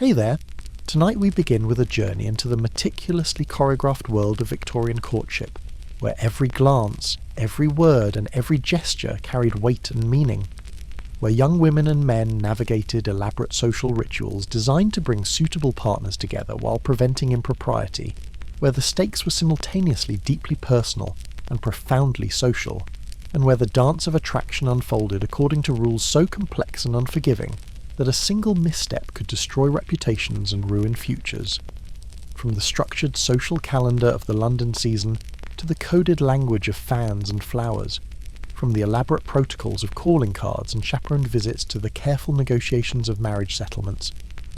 Hey there! Tonight we begin with a journey into the meticulously choreographed world of Victorian courtship, where every glance, every word and every gesture carried weight and meaning, where young women and men navigated elaborate social rituals designed to bring suitable partners together while preventing impropriety, where the stakes were simultaneously deeply personal and profoundly social, and where the dance of attraction unfolded according to rules so complex and unforgiving that a single misstep could destroy reputations and ruin futures. From the structured social calendar of the London season to the coded language of fans and flowers, from the elaborate protocols of calling cards and chaperoned visits to the careful negotiations of marriage settlements,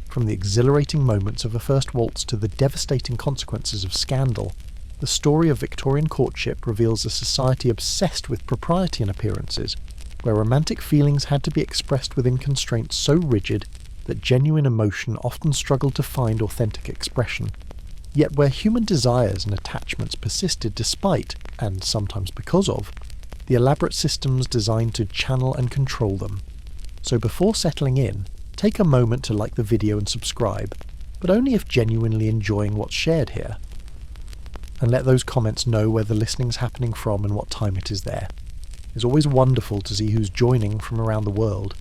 from the exhilarating moments of a first waltz to the devastating consequences of scandal, the story of Victorian courtship reveals a society obsessed with propriety and appearances, where romantic feelings had to be expressed within constraints so rigid that genuine emotion often struggled to find authentic expression, yet where human desires and attachments persisted despite, and sometimes because of, the elaborate systems designed to channel and control them. So before settling in, take a moment to like the video and subscribe, but only if genuinely enjoying what's shared here. And let those comments know where the listening's happening from and what time it is there. It's always wonderful to see who's joining from around the world.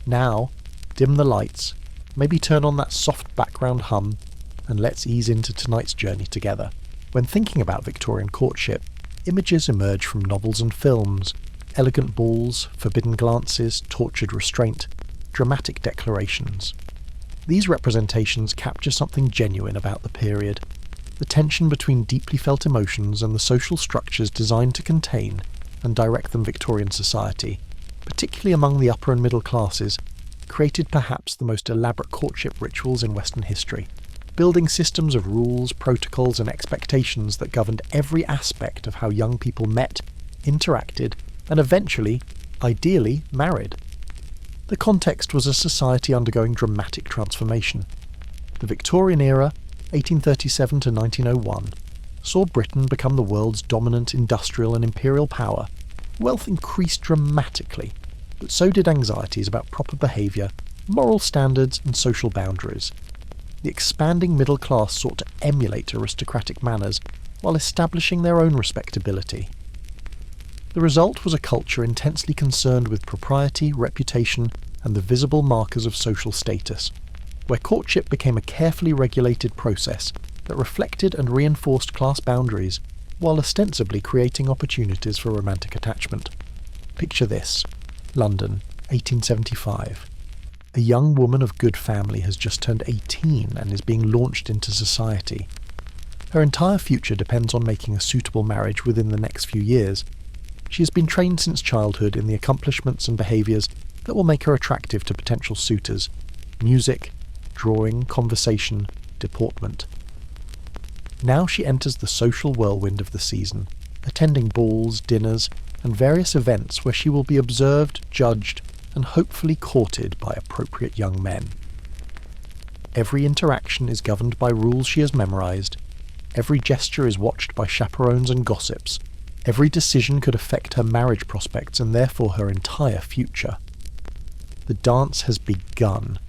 Now, dim the lights, maybe turn on that soft background hum, and let's ease into tonight's journey together. When thinking about Victorian courtship, images emerge from novels and films: elegant balls, forbidden glances, tortured restraint, dramatic declarations. These representations capture something genuine about the period, the tension between deeply felt emotions and the social structures designed to contain and direct them. Victorian society, particularly among the upper and middle classes, created perhaps the most elaborate courtship rituals in Western history, building systems of rules, protocols and expectations that governed every aspect of how young people met, interacted, and eventually, ideally, married. The context was a society undergoing dramatic transformation. The Victorian era, 1837 to 1901, saw Britain become the world's dominant industrial and imperial power. Wealth increased dramatically, but so did anxieties about proper behaviour, moral standards and social boundaries. The expanding middle class sought to emulate aristocratic manners while establishing their own respectability. The result was a culture intensely concerned with propriety, reputation, and the visible markers of social status, where courtship became a carefully regulated process that reflected and reinforced class boundaries while ostensibly creating opportunities for romantic attachment. Picture this: London, 1875. A young woman of good family has just turned 18 and is being launched into society. Her entire future depends on making a suitable marriage within the next few years. She has been trained since childhood in the accomplishments and behaviours that will make her attractive to potential suitors: music, drawing, conversation, deportment. Now she enters the social whirlwind of the season, attending balls, dinners, and various events where she will be observed, judged, and hopefully courted by appropriate young men. Every interaction is governed by rules she has memorized. Every gesture is watched by chaperones and gossips. Every decision could affect her marriage prospects and therefore her entire future. The dance has begun,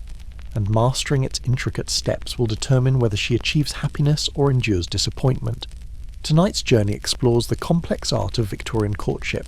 and mastering its intricate steps will determine whether she achieves happiness or endures disappointment. Tonight's journey explores the complex art of Victorian courtship,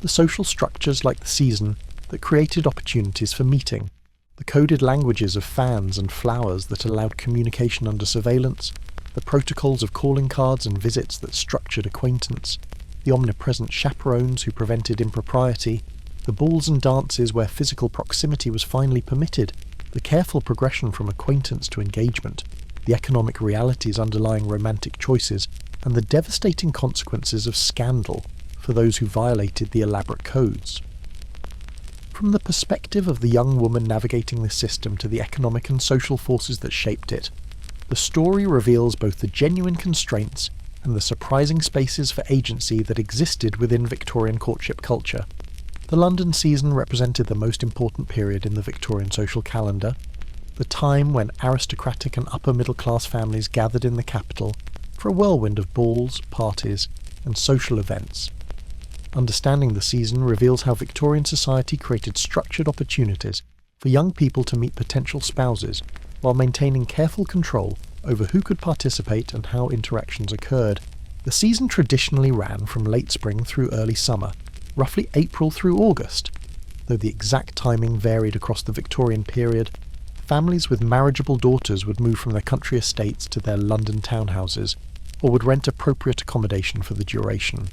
the social structures like the season that created opportunities for meeting, the coded languages of fans and flowers that allowed communication under surveillance, the protocols of calling cards and visits that structured acquaintance, the omnipresent chaperones who prevented impropriety, the balls and dances where physical proximity was finally permitted, the careful progression from acquaintance to engagement, the economic realities underlying romantic choices, and the devastating consequences of scandal for those who violated the elaborate codes. From the perspective of the young woman navigating the system to the economic and social forces that shaped it, the story reveals both the genuine constraints and the surprising spaces for agency that existed within Victorian courtship culture. The London season represented the most important period in the Victorian social calendar, the time when aristocratic and upper-middle-class families gathered in the capital for a whirlwind of balls, parties, and social events. Understanding the season reveals how Victorian society created structured opportunities for young people to meet potential spouses, while maintaining careful control over who could participate and how interactions occurred. The season traditionally ran from late spring through early summer, roughly April through August, though the exact timing varied across the Victorian period. Families with marriageable daughters would move from their country estates to their London townhouses, or would rent appropriate accommodation for the duration.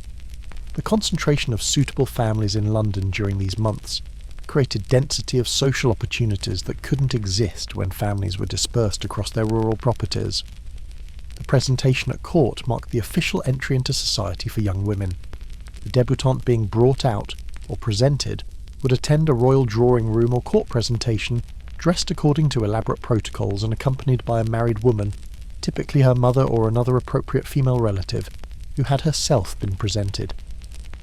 The concentration of suitable families in London during these months created density of social opportunities that couldn't exist when families were dispersed across their rural properties. The presentation at court marked the official entry into society for young women. The debutante being brought out, or presented, would attend a royal drawing room or court presentation dressed according to elaborate protocols and accompanied by a married woman, typically her mother or another appropriate female relative, who had herself been presented.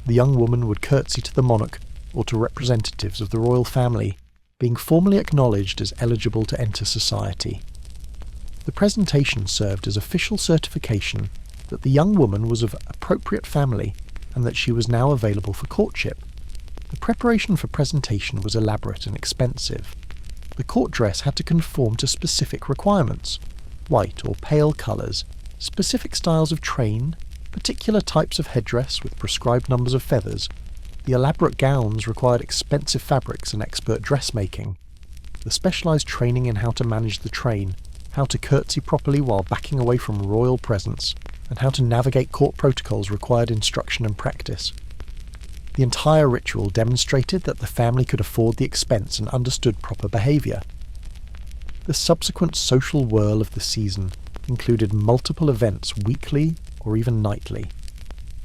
The young woman would curtsy to the monarch or to representatives of the royal family, being formally acknowledged as eligible to enter society. The presentation served as official certification that the young woman was of appropriate family and that she was now available for courtship. The preparation for presentation was elaborate and expensive. The court dress had to conform to specific requirements: white or pale colours, specific styles of train, particular types of headdress with prescribed numbers of feathers. The elaborate gowns required expensive fabrics and expert dressmaking. The specialised training in how to manage the train, how to curtsy properly while backing away from royal presence, and how to navigate court protocols required instruction and practice. The entire ritual demonstrated that the family could afford the expense and understood proper behaviour. The subsequent social whirl of the season included multiple events weekly or even nightly.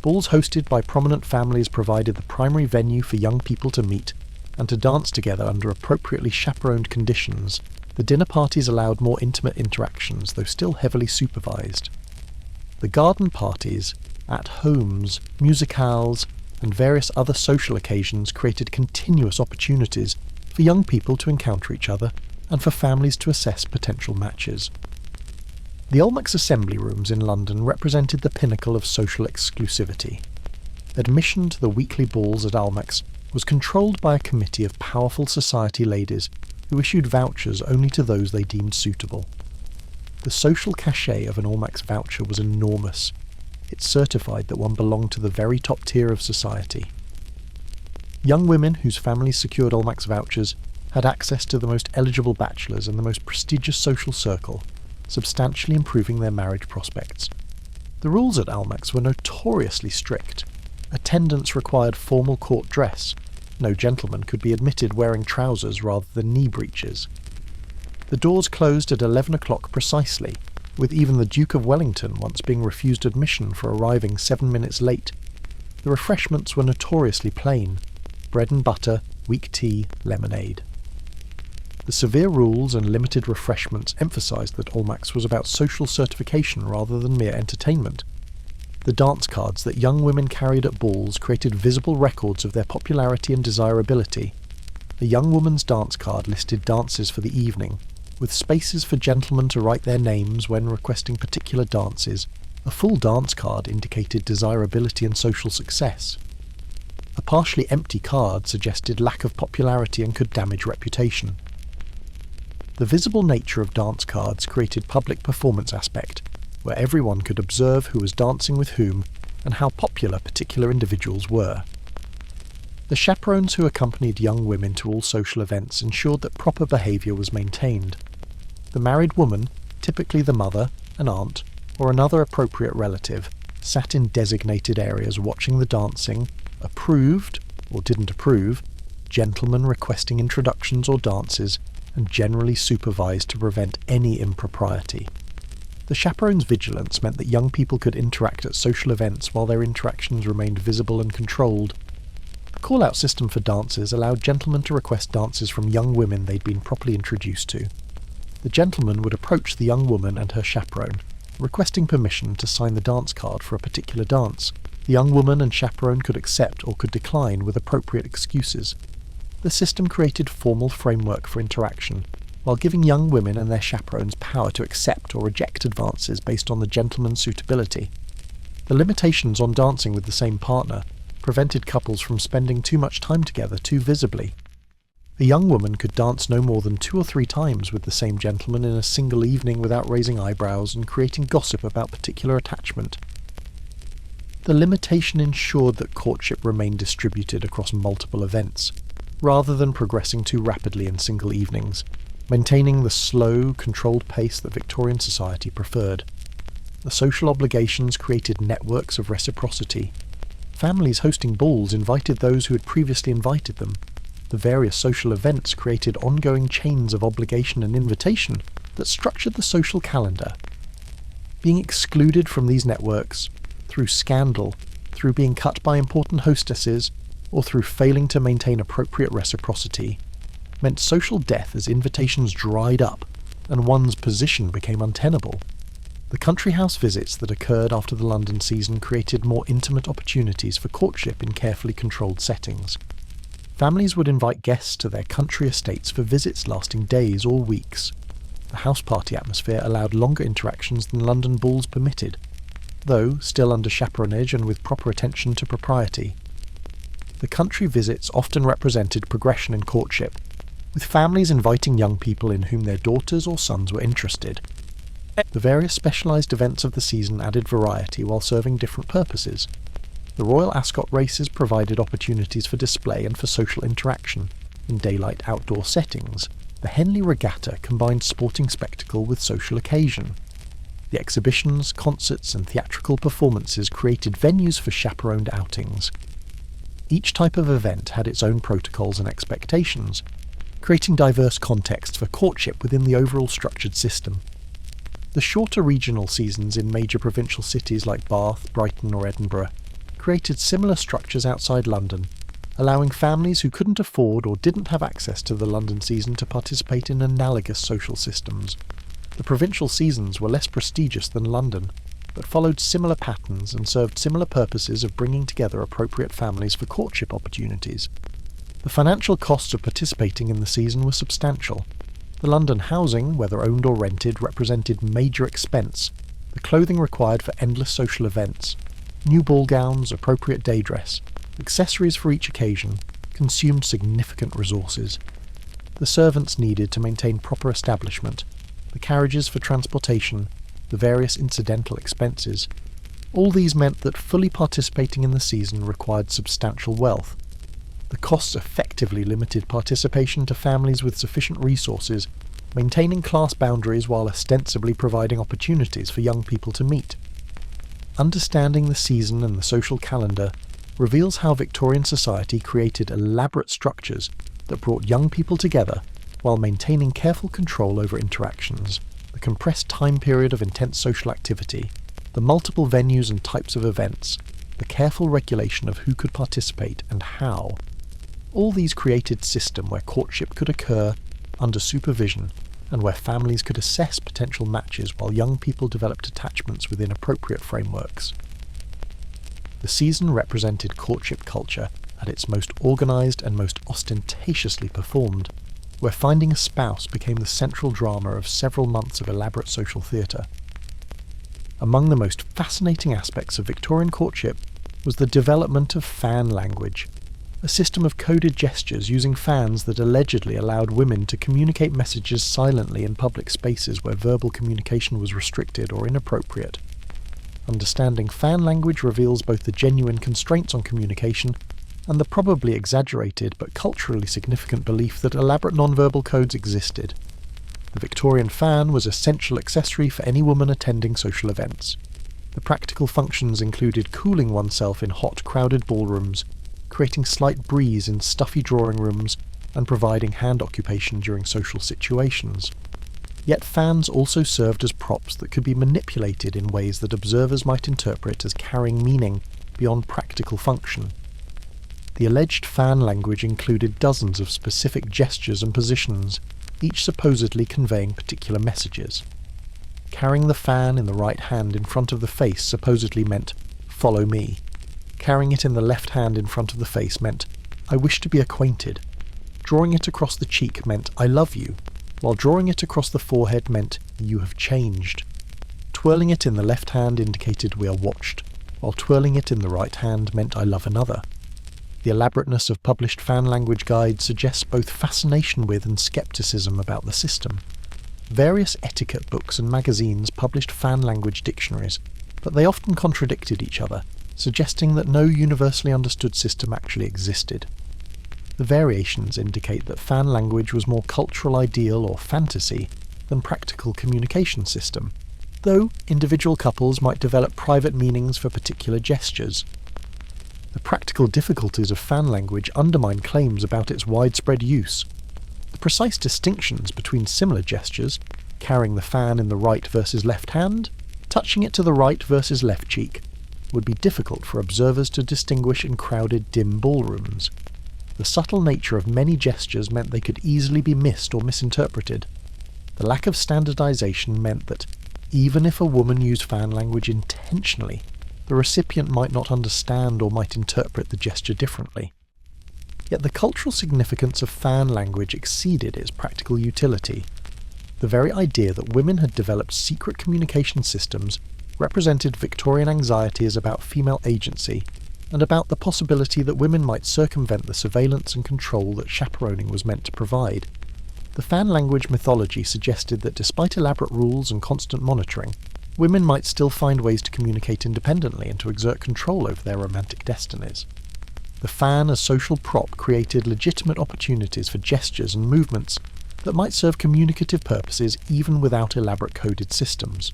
Balls hosted by prominent families provided the primary venue for young people to meet and to dance together under appropriately chaperoned conditions. The dinner parties allowed more intimate interactions, though still heavily supervised. The garden parties, at homes, musicales, and various other social occasions created continuous opportunities for young people to encounter each other and for families to assess potential matches. The Almack's assembly rooms in London represented the pinnacle of social exclusivity. Admission to the weekly balls at Almack's was controlled by a committee of powerful society ladies who issued vouchers only to those they deemed suitable. The social cachet of an Almack's voucher was enormous. It certified that one belonged to the very top tier of society. Young women whose families secured Almack's vouchers had access to the most eligible bachelors and the most prestigious social circle, substantially improving their marriage prospects. The rules at Almack's were notoriously strict. Attendance required formal court dress. No gentleman could be admitted wearing trousers rather than knee breeches. The doors closed at 11 o'clock precisely, with even the Duke of Wellington once being refused admission for arriving 7 minutes late. The refreshments were notoriously plain: bread and butter, weak tea, lemonade. The severe rules and limited refreshments emphasised that Almack's was about social certification rather than mere entertainment. The dance cards that young women carried at balls created visible records of their popularity and desirability. A young woman's dance card listed dances for the evening, with spaces for gentlemen to write their names when requesting particular dances. A full dance card indicated desirability and social success. A partially empty card suggested lack of popularity and could damage reputation. The visible nature of dance cards created public performance aspect, where everyone could observe who was dancing with whom and how popular particular individuals were. The chaperones who accompanied young women to all social events ensured that proper behaviour was maintained. The married woman, typically the mother, an aunt, or another appropriate relative, sat in designated areas watching the dancing, approved, or didn't approve, gentlemen requesting introductions or dances, and generally supervised to prevent any impropriety. The chaperone's vigilance meant that young people could interact at social events while their interactions remained visible and controlled. The call-out system for dances allowed gentlemen to request dances from young women they'd been properly introduced to. The gentleman would approach the young woman and her chaperone, requesting permission to sign the dance card for a particular dance. The young woman and chaperone could accept or could decline with appropriate excuses. The system created formal framework for interaction, while giving young women and their chaperones power to accept or reject advances based on the gentleman's suitability. The limitations on dancing with the same partner prevented couples from spending too much time together too visibly. A young woman could dance no more than 2 or 3 times with the same gentleman in a single evening without raising eyebrows and creating gossip about particular attachment. The limitation ensured that courtship remained distributed across multiple events, rather than progressing too rapidly in single evenings, maintaining the slow, controlled pace that Victorian society preferred. The social obligations created networks of reciprocity. Families hosting balls invited those who had previously invited them. The various social events created ongoing chains of obligation and invitation that structured the social calendar. Being excluded from these networks, through scandal, through being cut by important hostesses, or through failing to maintain appropriate reciprocity, meant social death as invitations dried up and one's position became untenable. The country house visits that occurred after the London season created more intimate opportunities for courtship in carefully controlled settings. Families would invite guests to their country estates for visits lasting days or weeks. The house party atmosphere allowed longer interactions than London balls permitted, though still under chaperonage and with proper attention to propriety. The country visits often represented progression in courtship, with families inviting young people in whom their daughters or sons were interested. The various specialised events of the season added variety while serving different purposes. The Royal Ascot races provided opportunities for display and for social interaction in daylight outdoor settings. The Henley Regatta combined sporting spectacle with social occasion. The exhibitions, concerts and theatrical performances created venues for chaperoned outings. Each type of event had its own protocols and expectations, creating diverse contexts for courtship within the overall structured system. The shorter regional seasons in major provincial cities like Bath, Brighton or Edinburgh created similar structures outside London, allowing families who couldn't afford or didn't have access to the London season to participate in analogous social systems. The provincial seasons were less prestigious than London, but followed similar patterns and served similar purposes of bringing together appropriate families for courtship opportunities. The financial costs of participating in the season were substantial. The London housing, whether owned or rented, represented major expense, the clothing required for endless social events, new ball gowns, appropriate day dress, accessories for each occasion, consumed significant resources. The servants needed to maintain proper establishment, the carriages for transportation, the various incidental expenses. All these meant that fully participating in the season required substantial wealth. The costs effectively limited participation to families with sufficient resources, maintaining class boundaries while ostensibly providing opportunities for young people to meet. Understanding the season and the social calendar reveals how Victorian society created elaborate structures that brought young people together while maintaining careful control over interactions, the compressed time period of intense social activity, the multiple venues and types of events, the careful regulation of who could participate and how. All these created system where courtship could occur under supervision and where families could assess potential matches while young people developed attachments within appropriate frameworks. The season represented courtship culture at its most organised and most ostentatiously performed, where finding a spouse became the central drama of several months of elaborate social theatre. Among the most fascinating aspects of Victorian courtship was the development of fan language, a system of coded gestures using fans that allegedly allowed women to communicate messages silently in public spaces where verbal communication was restricted or inappropriate. Understanding fan language reveals both the genuine constraints on communication and the probably exaggerated but culturally significant belief that elaborate nonverbal codes existed. The Victorian fan was an essential accessory for any woman attending social events. The practical functions included cooling oneself in hot, crowded ballrooms, creating slight breeze in stuffy drawing rooms, and providing hand occupation during social situations. Yet fans also served as props that could be manipulated in ways that observers might interpret as carrying meaning beyond practical function. The alleged fan language included dozens of specific gestures and positions, each supposedly conveying particular messages. Carrying the fan in the right hand in front of the face supposedly meant, "Follow me." Carrying it in the left hand in front of the face meant, "I wish to be acquainted." Drawing it across the cheek meant, "I love you," while drawing it across the forehead meant, "You have changed." Twirling it in the left hand indicated, "We are watched," while twirling it in the right hand meant, "I love another." The elaborateness of published fan language guides suggests both fascination with and skepticism about the system. Various etiquette books and magazines published fan language dictionaries, but they often contradicted each other, suggesting that no universally understood system actually existed. The variations indicate that fan language was more cultural ideal or fantasy than practical communication system, though individual couples might develop private meanings for particular gestures. The practical difficulties of fan language undermine claims about its widespread use. The precise distinctions between similar gestures, carrying the fan in the right versus left hand, touching it to the right versus left cheek, would be difficult for observers to distinguish in crowded, dim ballrooms. The subtle nature of many gestures meant they could easily be missed or misinterpreted. The lack of standardization meant that, even if a woman used fan language intentionally, the recipient might not understand or might interpret the gesture differently. Yet the cultural significance of fan language exceeded its practical utility. The very idea that women had developed secret communication systems represented Victorian anxieties about female agency and about the possibility that women might circumvent the surveillance and control that chaperoning was meant to provide. The fan language mythology suggested that despite elaborate rules and constant monitoring, women might still find ways to communicate independently and to exert control over their romantic destinies. The fan as social prop created legitimate opportunities for gestures and movements that might serve communicative purposes even without elaborate coded systems.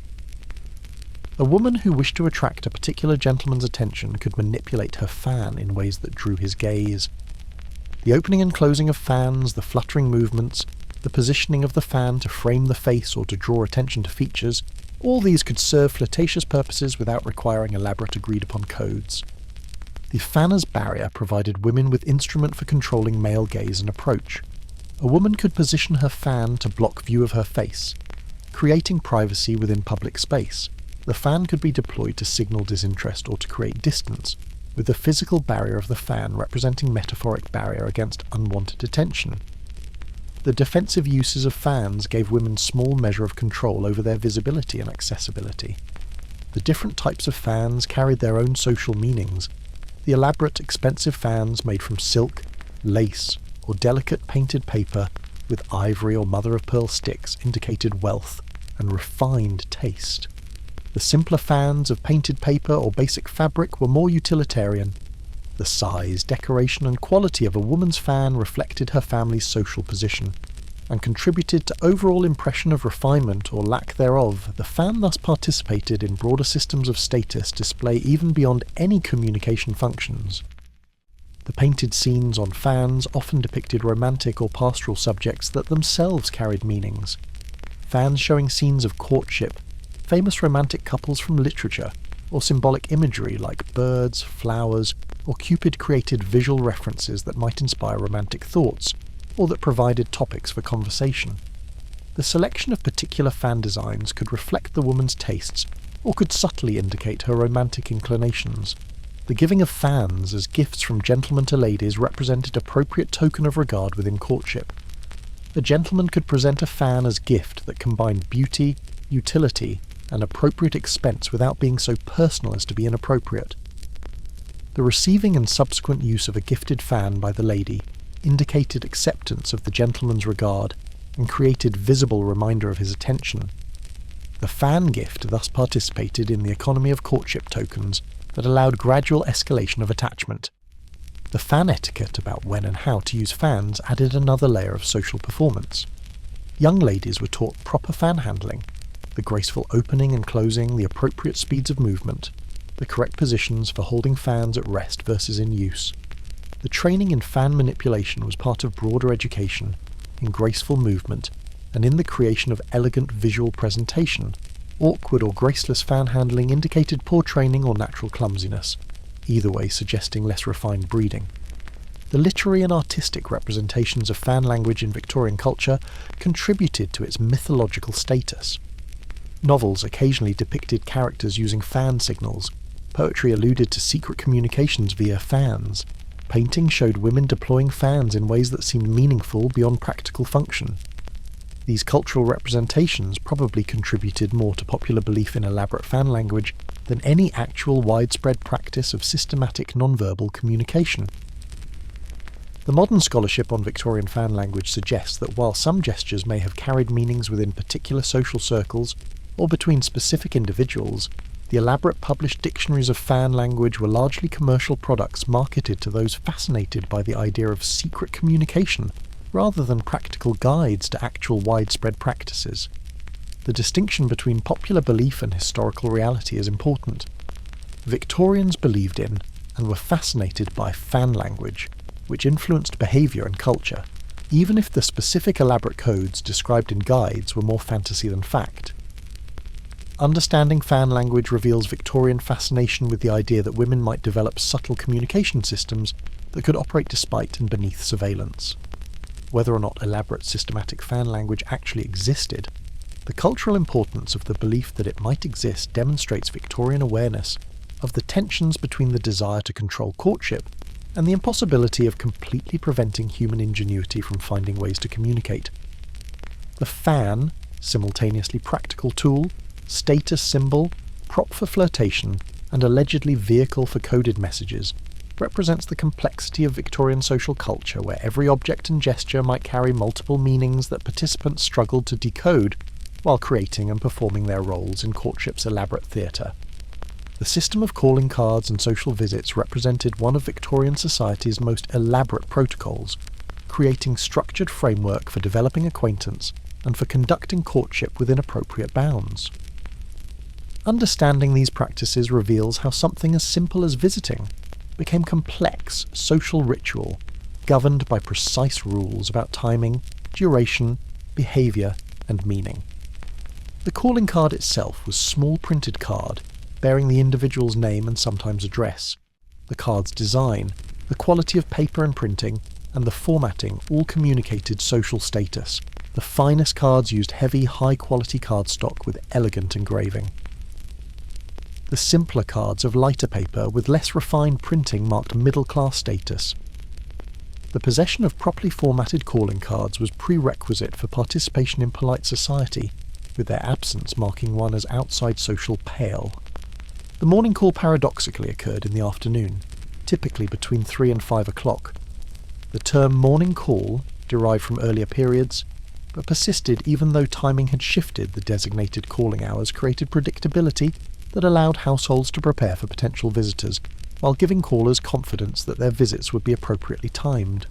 A woman who wished to attract a particular gentleman's attention could manipulate her fan in ways that drew his gaze. The opening and closing of fans, the fluttering movements, the positioning of the fan to frame the face or to draw attention to features, all these could serve flirtatious purposes without requiring elaborate agreed-upon codes. The fanner's barrier provided women with instrument for controlling male gaze and approach. A woman could position her fan to block view of her face, creating privacy within public space. The fan could be deployed to signal disinterest or to create distance, with the physical barrier of the fan representing metaphoric barrier against unwanted attention. The defensive uses of fans gave women small measure of control over their visibility and accessibility. The different types of fans carried their own social meanings. The elaborate, expensive fans made from silk, lace, or delicate painted paper with ivory or mother-of-pearl sticks indicated wealth and refined taste. The simpler fans of painted paper or basic fabric were more utilitarian. The size, decoration, and quality of a woman's fan reflected her family's social position, and contributed to overall impression of refinement or lack thereof. The fan thus participated in broader systems of status display even beyond any communication functions. The painted scenes on fans often depicted romantic or pastoral subjects that themselves carried meanings. Fans showing scenes of courtship, famous romantic couples from literature, or symbolic imagery like birds, flowers, or Cupid created visual references that might inspire romantic thoughts, or that provided topics for conversation. The selection of particular fan designs could reflect the woman's tastes, or could subtly indicate her romantic inclinations. The giving of fans as gifts from gentlemen to ladies represented appropriate token of regard within courtship. A gentleman could present a fan as gift that combined beauty, utility, and appropriate expense without being so personal as to be inappropriate. The receiving and subsequent use of a gifted fan by the lady indicated acceptance of the gentleman's regard and created visible reminder of his attention. The fan gift thus participated in the economy of courtship tokens that allowed gradual escalation of attachment. The fan etiquette about when and how to use fans added another layer of social performance. Young ladies were taught proper fan handling, the graceful opening and closing, the appropriate speeds of movement, the correct positions for holding fans at rest versus in use. The training in fan manipulation was part of broader education, in graceful movement, and in the creation of elegant visual presentation. Awkward or graceless fan handling indicated poor training or natural clumsiness, either way suggesting less refined breeding. The literary and artistic representations of fan language in Victorian culture contributed to its mythological status. Novels occasionally depicted characters using fan signals. Poetry alluded to secret communications via fans. Painting showed women deploying fans in ways that seemed meaningful beyond practical function. These cultural representations probably contributed more to popular belief in elaborate fan language than any actual widespread practice of systematic nonverbal communication. The modern scholarship on Victorian fan language suggests that while some gestures may have carried meanings within particular social circles or between specific individuals, the elaborate published dictionaries of fan language were largely commercial products marketed to those fascinated by the idea of secret communication rather than practical guides to actual widespread practices. The distinction between popular belief and historical reality is important. Victorians believed in and were fascinated by fan language, which influenced behaviour and culture, even if the specific elaborate codes described in guides were more fantasy than fact. Understanding fan language reveals Victorian fascination with the idea that women might develop subtle communication systems that could operate despite and beneath surveillance. Whether or not elaborate systematic fan language actually existed, the cultural importance of the belief that it might exist demonstrates Victorian awareness of the tensions between the desire to control courtship and the impossibility of completely preventing human ingenuity from finding ways to communicate. The fan, simultaneously practical tool, status symbol, prop for flirtation, and allegedly vehicle for coded messages, represents the complexity of Victorian social culture where every object and gesture might carry multiple meanings that participants struggled to decode while creating and performing their roles in courtship's elaborate theatre. The system of calling cards and social visits represented one of Victorian society's most elaborate protocols, creating structured framework for developing acquaintance and for conducting courtship within appropriate bounds. Understanding these practices reveals how something as simple as visiting became complex social ritual governed by precise rules about timing, duration, behaviour, and meaning. The calling card itself was a small printed card bearing the individual's name and sometimes address. The card's design, the quality of paper and printing, and the formatting all communicated social status. The finest cards used heavy, high-quality cardstock with elegant engraving. The simpler cards of lighter paper with less refined printing marked middle-class status. The possession of properly formatted calling cards was prerequisite for participation in polite society, with their absence marking one as outside social pale. The morning call paradoxically occurred in the afternoon, typically between 3 and 5 o'clock. The term morning call derived from earlier periods, but persisted even though timing had shifted. The designated calling hours created predictability that allowed households to prepare for potential visitors, while giving callers confidence that their visits would be appropriately timed.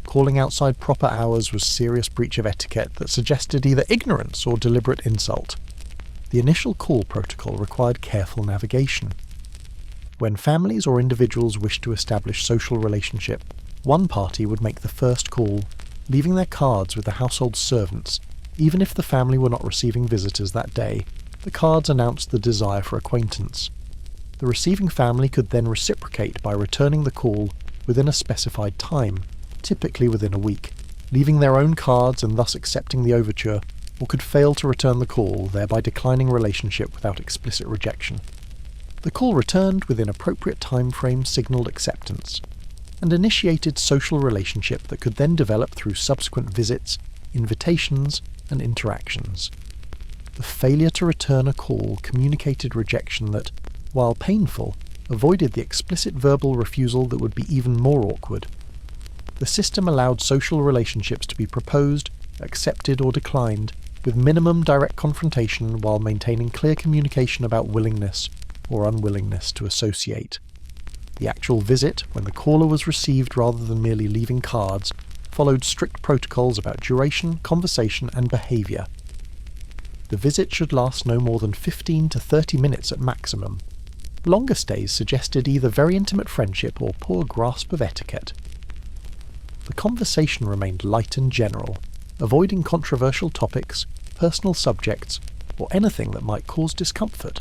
Calling outside proper hours was a serious breach of etiquette that suggested either ignorance or deliberate insult. The initial call protocol required careful navigation. When families or individuals wished to establish social relationship, one party would make the first call, leaving their cards with the household servants. Even if the family were not receiving visitors that day, the cards announced the desire for acquaintance. The receiving family could then reciprocate by returning the call within a specified time, typically within a week, leaving their own cards and thus accepting the overture, or could fail to return the call, thereby declining relationship without explicit rejection. The call returned within appropriate time frame signalled acceptance, and initiated social relationship that could then develop through subsequent visits, invitations, and interactions. The failure to return a call communicated rejection that, while painful, avoided the explicit verbal refusal that would be even more awkward. The system allowed social relationships to be proposed, accepted or declined, with minimum direct confrontation while maintaining clear communication about willingness or unwillingness to associate. The actual visit, when the caller was received rather than merely leaving cards, followed strict protocols about duration, conversation, and behaviour. The visit should last no more than 15 to 30 minutes at maximum. Longer stays suggested either very intimate friendship or poor grasp of etiquette. The conversation remained light and general, avoiding controversial topics, personal subjects, or anything that might cause discomfort.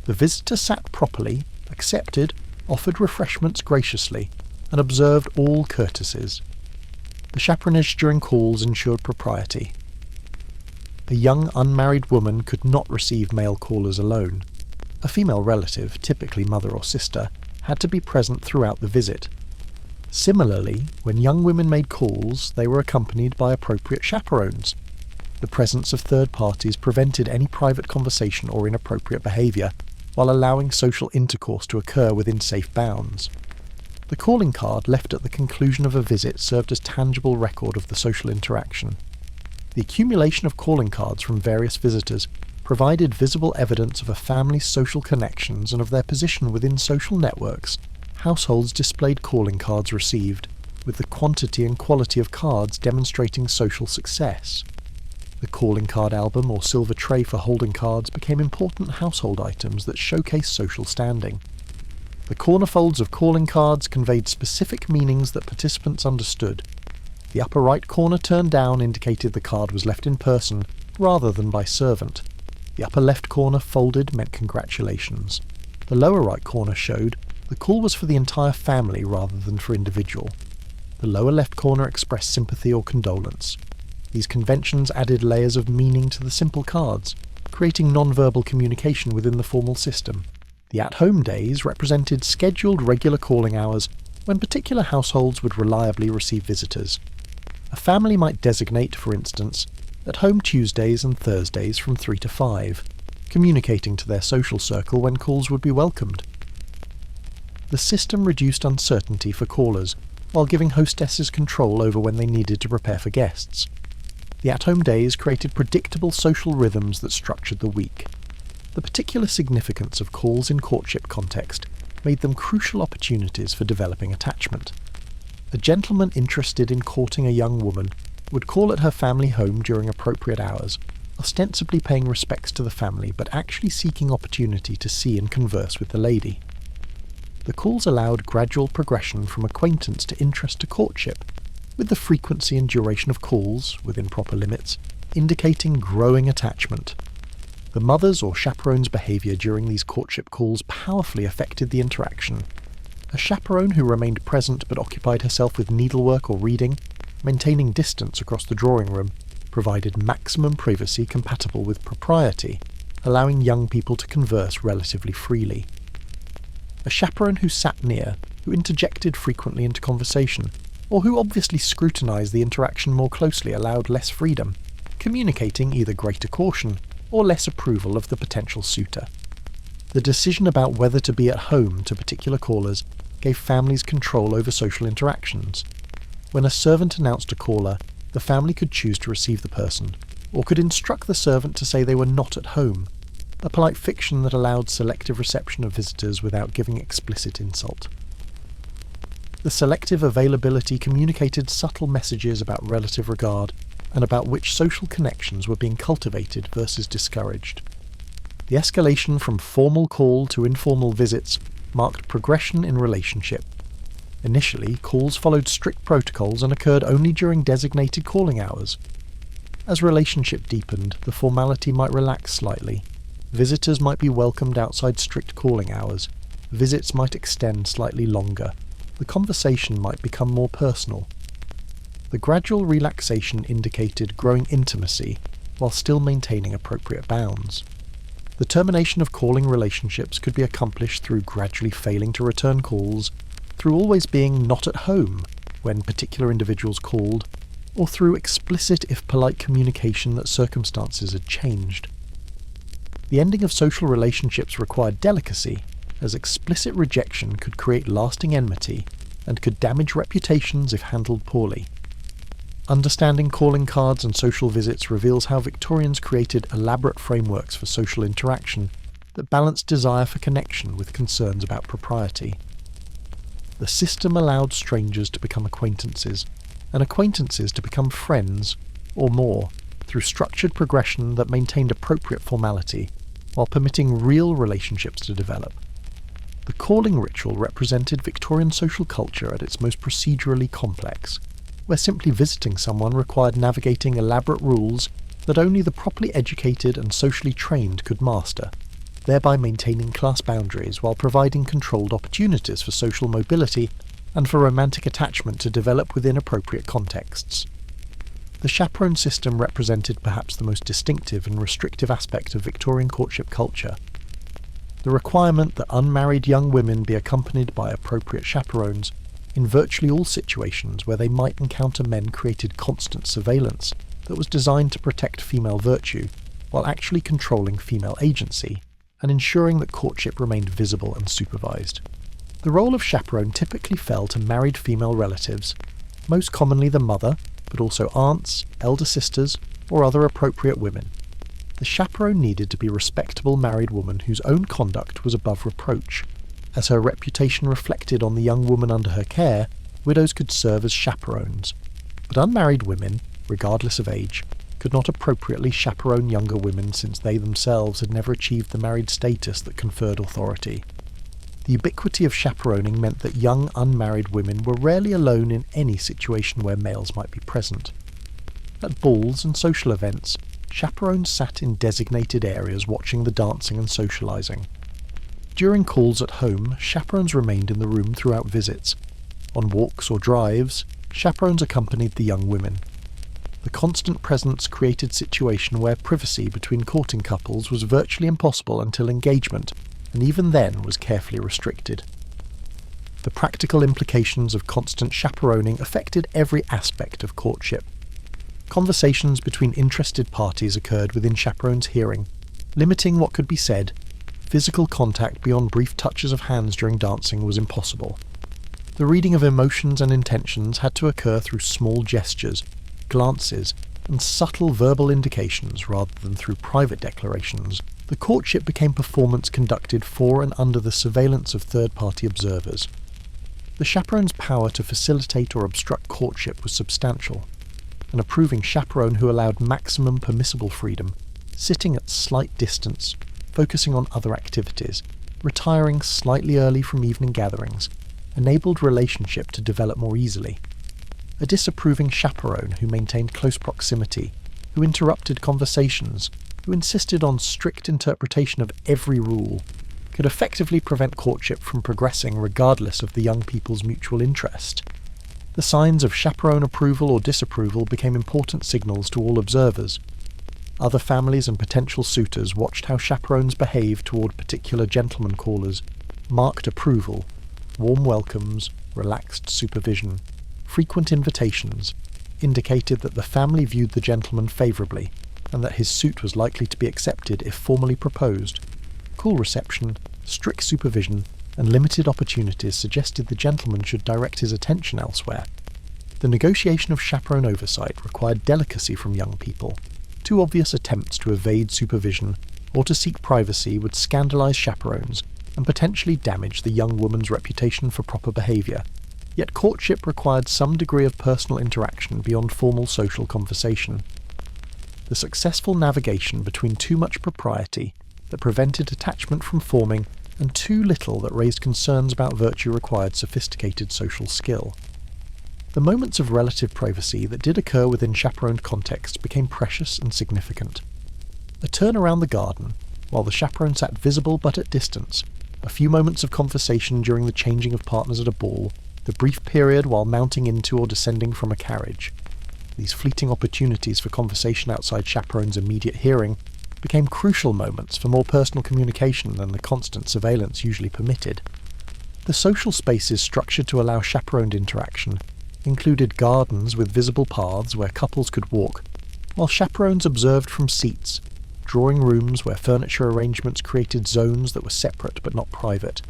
The visitor sat properly, accepted, offered refreshments graciously, and observed all courtesies. The chaperonage during calls ensured propriety. A young unmarried woman could not receive male callers alone. A female relative, typically mother or sister, had to be present throughout the visit. Similarly, when young women made calls, they were accompanied by appropriate chaperones. The presence of third parties prevented any private conversation or inappropriate behaviour, while allowing social intercourse to occur within safe bounds. The calling card left at the conclusion of a visit served as tangible record of the social interaction. The accumulation of calling cards from various visitors provided visible evidence of a family's social connections and of their position within social networks. Households displayed calling cards received, with the quantity and quality of cards demonstrating social success. The calling card album or silver tray for holding cards became important household items that showcase social standing. The corner folds of calling cards conveyed specific meanings that participants understood. The upper right corner turned down indicated the card was left in person rather than by servant. The upper left corner folded meant congratulations. The lower right corner showed the call was for the entire family rather than for individual. The lower left corner expressed sympathy or condolence. These conventions added layers of meaning to the simple cards, creating non-verbal communication within the formal system. The at-home days represented scheduled regular calling hours when particular households would reliably receive visitors. A family might designate, for instance, at-home Tuesdays and Thursdays from 3 to 5, communicating to their social circle when calls would be welcomed. The system reduced uncertainty for callers, while giving hostesses control over when they needed to prepare for guests. The at-home days created predictable social rhythms that structured the week. The particular significance of calls in courtship context made them crucial opportunities for developing attachment. A gentleman interested in courting a young woman would call at her family home during appropriate hours, ostensibly paying respects to the family but actually seeking opportunity to see and converse with the lady. The calls allowed gradual progression from acquaintance to interest to courtship, with the frequency and duration of calls, within proper limits, indicating growing attachment. The mother's or chaperone's behaviour during these courtship calls powerfully affected the interaction. A chaperone who remained present but occupied herself with needlework or reading, maintaining distance across the drawing room, provided maximum privacy compatible with propriety, allowing young people to converse relatively freely. A chaperone who sat near, who interjected frequently into conversation, or who obviously scrutinised the interaction more closely allowed less freedom, communicating either greater caution or less approval of the potential suitor. The decision about whether to be at home to particular callers gave families control over social interactions. When a servant announced a caller, the family could choose to receive the person, or could instruct the servant to say they were not at home, a polite fiction that allowed selective reception of visitors without giving explicit insult. The selective availability communicated subtle messages about relative regard and about which social connections were being cultivated versus discouraged. The escalation from formal call to informal visits marked progression in relationship. Initially, calls followed strict protocols and occurred only during designated calling hours. As relationship deepened, the formality might relax slightly. Visitors might be welcomed outside strict calling hours. Visits might extend slightly longer. The conversation might become more personal. The gradual relaxation indicated growing intimacy while still maintaining appropriate bounds. The termination of calling relationships could be accomplished through gradually failing to return calls, through always being not at home when particular individuals called, or through explicit if polite communication that circumstances had changed. The ending of social relationships required delicacy, as explicit rejection could create lasting enmity and could damage reputations if handled poorly. Understanding calling cards and social visits reveals how Victorians created elaborate frameworks for social interaction that balanced desire for connection with concerns about propriety. The system allowed strangers to become acquaintances, and acquaintances to become friends, or more, through structured progression that maintained appropriate formality, while permitting real relationships to develop. The calling ritual represented Victorian social culture at its most procedurally complex, where simply visiting someone required navigating elaborate rules that only the properly educated and socially trained could master, thereby maintaining class boundaries while providing controlled opportunities for social mobility and for romantic attachment to develop within appropriate contexts. The chaperone system represented perhaps the most distinctive and restrictive aspect of Victorian courtship culture. The requirement that unmarried young women be accompanied by appropriate chaperones in virtually all situations where they might encounter men created constant surveillance that was designed to protect female virtue while actually controlling female agency and ensuring that courtship remained visible and supervised. The role of chaperone typically fell to married female relatives, most commonly the mother, but also aunts, elder sisters, or other appropriate women. The chaperone needed to be a respectable married woman whose own conduct was above reproach. As her reputation reflected on the young woman under her care, widows could serve as chaperones. But unmarried women, regardless of age, could not appropriately chaperone younger women since they themselves had never achieved the married status that conferred authority. The ubiquity of chaperoning meant that young unmarried women were rarely alone in any situation where males might be present. At balls and social events, chaperones sat in designated areas watching the dancing and socialising. During calls at home, chaperones remained in the room throughout visits. On walks or drives, chaperones accompanied the young women. The constant presence created a situation where privacy between courting couples was virtually impossible until engagement, and even then was carefully restricted. The practical implications of constant chaperoning affected every aspect of courtship. Conversations between interested parties occurred within chaperones' hearing, limiting what could be said. Physical contact beyond brief touches of hands during dancing was impossible. The reading of emotions and intentions had to occur through small gestures, glances, and subtle verbal indications rather than through private declarations. The courtship became performance conducted for and under the surveillance of third-party observers. The chaperone's power to facilitate or obstruct courtship was substantial. An approving chaperone who allowed maximum permissible freedom, sitting at slight distance, focusing on other activities, retiring slightly early from evening gatherings, enabled relationship to develop more easily. A disapproving chaperone who maintained close proximity, who interrupted conversations, who insisted on strict interpretation of every rule, could effectively prevent courtship from progressing regardless of the young people's mutual interest. The signs of chaperone approval or disapproval became important signals to all observers. Other families and potential suitors watched how chaperones behaved toward particular gentleman callers, marked approval, warm welcomes, relaxed supervision, frequent invitations, indicated that the family viewed the gentleman favourably, and that his suit was likely to be accepted if formally proposed. Cool reception, strict supervision, and limited opportunities suggested the gentleman should direct his attention elsewhere. The negotiation of chaperone oversight required delicacy from young people. Too obvious attempts to evade supervision or to seek privacy would scandalise chaperones and potentially damage the young woman's reputation for proper behaviour. Yet courtship required some degree of personal interaction beyond formal social conversation. The successful navigation between too much propriety that prevented attachment from forming and too little that raised concerns about virtue required sophisticated social skill. The moments of relative privacy that did occur within chaperoned context became precious and significant. A turn around the garden, while the chaperone sat visible but at distance, a few moments of conversation during the changing of partners at a ball, the brief period while mounting into or descending from a carriage. These fleeting opportunities for conversation outside chaperone's immediate hearing became crucial moments for more personal communication than the constant surveillance usually permitted. The social spaces structured to allow chaperoned interaction included gardens with visible paths where couples could walk, while chaperones observed from seats, drawing rooms where furniture arrangements created zones that were separate but not private,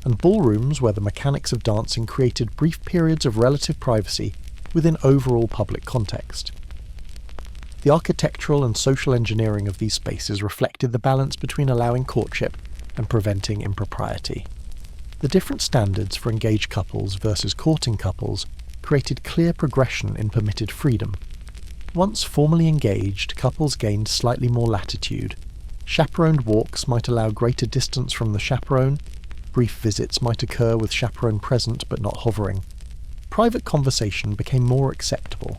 and ballrooms where the mechanics of dancing created brief periods of relative privacy within overall public context. The architectural and social engineering of these spaces reflected the balance between allowing courtship and preventing impropriety. The different standards for engaged couples versus courting couples created clear progression in permitted freedom. Once formally engaged, couples gained slightly more latitude. Chaperoned walks might allow greater distance from the chaperone. Brief visits might occur with chaperone present but not hovering. Private conversation became more acceptable.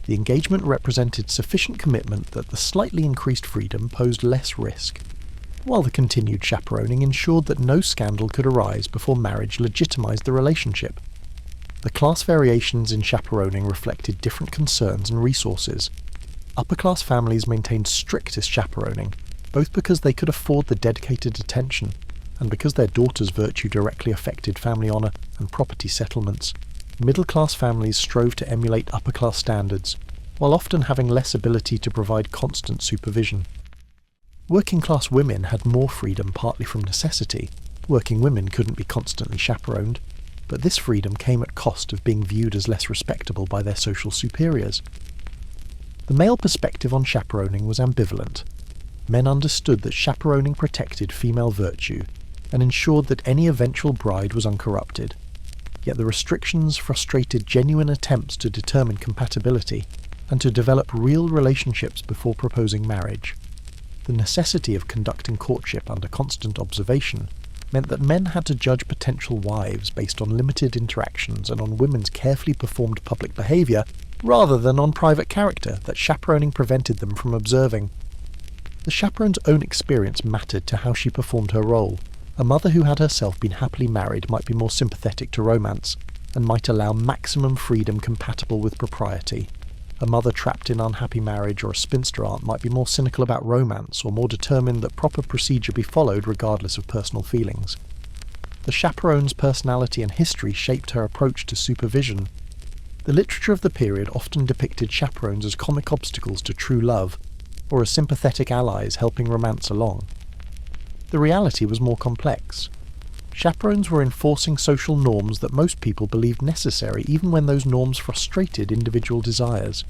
The engagement represented sufficient commitment that the slightly increased freedom posed less risk, while the continued chaperoning ensured that no scandal could arise before marriage legitimised the relationship. The class variations in chaperoning reflected different concerns and resources. Upper-class families maintained strictest chaperoning, both because they could afford the dedicated attention and because their daughter's virtue directly affected family honour and property settlements. Middle-class families strove to emulate upper-class standards, while often having less ability to provide constant supervision. Working-class women had more freedom partly from necessity, Working women couldn't be constantly chaperoned, but this freedom came at cost of being viewed as less respectable by their social superiors. The male perspective on chaperoning was ambivalent. Men understood that chaperoning protected female virtue and ensured that any eventual bride was uncorrupted. Yet the restrictions frustrated genuine attempts to determine compatibility and to develop real relationships before proposing marriage. The necessity of conducting courtship under constant observation meant that men had to judge potential wives based on limited interactions and on women's carefully performed public behaviour rather than on private character that chaperoning prevented them from observing. The chaperone's own experience mattered to how she performed her role. A mother who had herself been happily married might be more sympathetic to romance, and might allow maximum freedom compatible with propriety. A mother trapped in unhappy marriage or a spinster aunt might be more cynical about romance or more determined that proper procedure be followed regardless of personal feelings. The chaperone's personality and history shaped her approach to supervision. The literature of the period often depicted chaperones as comic obstacles to true love, or as sympathetic allies helping romance along. The reality was more complex. Chaperones were enforcing social norms that most people believed necessary even when those norms frustrated individual desires.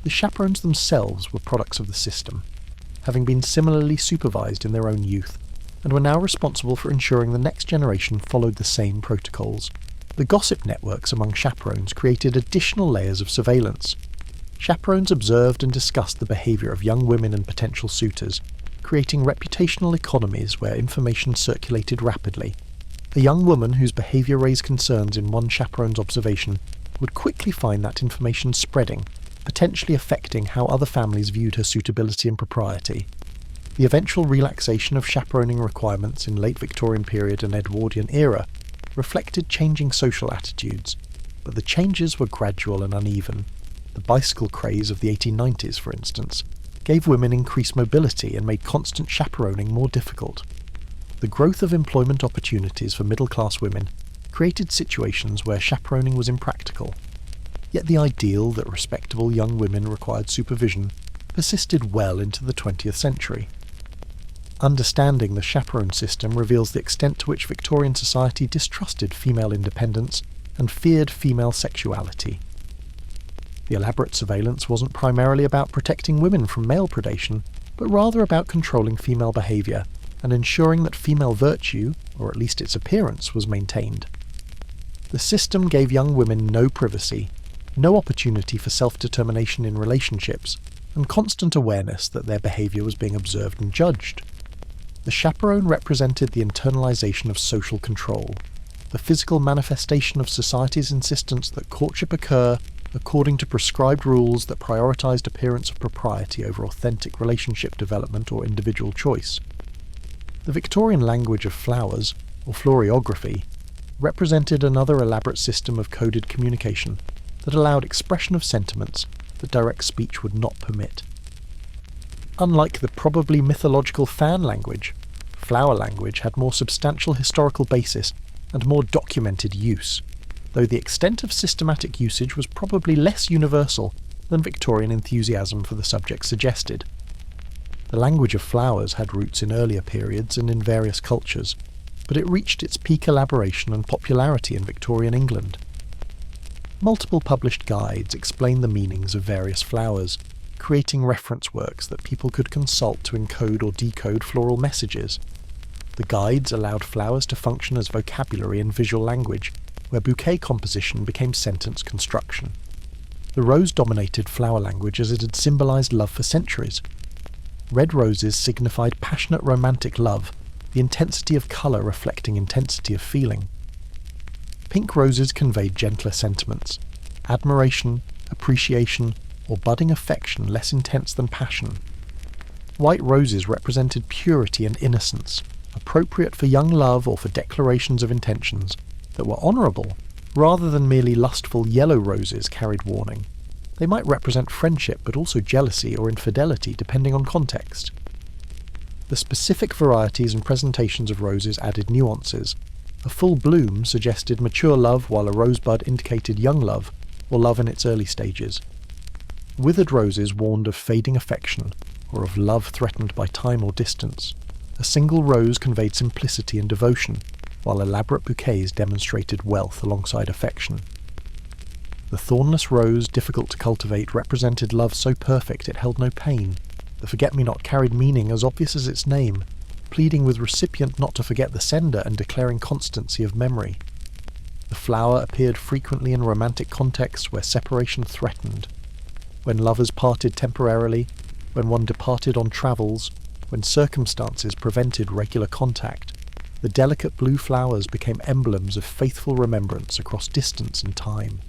The chaperones themselves were products of the system, having been similarly supervised in their own youth, and were now responsible for ensuring the next generation followed the same protocols. The gossip networks among chaperones created additional layers of surveillance. Chaperones observed and discussed the behaviour of young women and potential suitors, creating reputational economies where information circulated rapidly. A young woman whose behaviour raised concerns in one chaperone's observation would quickly find that information spreading, potentially affecting how other families viewed her suitability and propriety. The eventual relaxation of chaperoning requirements in late Victorian period and Edwardian era reflected changing social attitudes, but the changes were gradual and uneven. The bicycle craze of the 1890s, for instance, gave women increased mobility and made constant chaperoning more difficult. The growth of employment opportunities for middle-class women created situations where chaperoning was impractical. Yet the ideal that respectable young women required supervision persisted well into the 20th century. Understanding the chaperone system reveals the extent to which Victorian society distrusted female independence and feared female sexuality. The elaborate surveillance wasn't primarily about protecting women from male predation, but rather about controlling female behaviour and ensuring that female virtue, or at least its appearance, was maintained. The system gave young women no privacy, no opportunity for self-determination in relationships, and constant awareness that their behaviour was being observed and judged. The chaperone represented the internalisation of social control, the physical manifestation of society's insistence that courtship occur according to prescribed rules that prioritised appearance of propriety over authentic relationship development or individual choice. The Victorian language of flowers, or floriography, represented another elaborate system of coded communication that allowed expression of sentiments that direct speech would not permit. Unlike the probably mythological fan language, flower language had more substantial historical basis and more documented use, though the extent of systematic usage was probably less universal than Victorian enthusiasm for the subject suggested. The language of flowers had roots in earlier periods and in various cultures, but it reached its peak elaboration and popularity in Victorian England. Multiple published guides explain the meanings of various flowers, creating reference works that people could consult to encode or decode floral messages. The guides allowed flowers to function as vocabulary and visual language, where bouquet composition became sentence construction. The rose dominated flower language as it had symbolised love for centuries. Red roses signified passionate romantic love, the intensity of colour reflecting intensity of feeling. Pink roses conveyed gentler sentiments, admiration, appreciation, or budding affection less intense than passion. White roses represented purity and innocence, appropriate for young love or for declarations of intentions that were honourable, rather than merely lustful yellow roses carried warning. They might represent friendship but also jealousy or infidelity depending on context. The specific varieties and presentations of roses added nuances. A full bloom suggested mature love while a rosebud indicated young love, or love in its early stages. Withered roses warned of fading affection, or of love threatened by time or distance. A single rose conveyed simplicity and devotion, while elaborate bouquets demonstrated wealth alongside affection. The thornless rose, difficult to cultivate, represented love so perfect it held no pain. The forget-me-not carried meaning as obvious as its name, pleading with recipient not to forget the sender and declaring constancy of memory. The flower appeared frequently in romantic contexts where separation threatened. When lovers parted temporarily, when one departed on travels, when circumstances prevented regular contact, the delicate blue flowers became emblems of faithful remembrance across distance and time.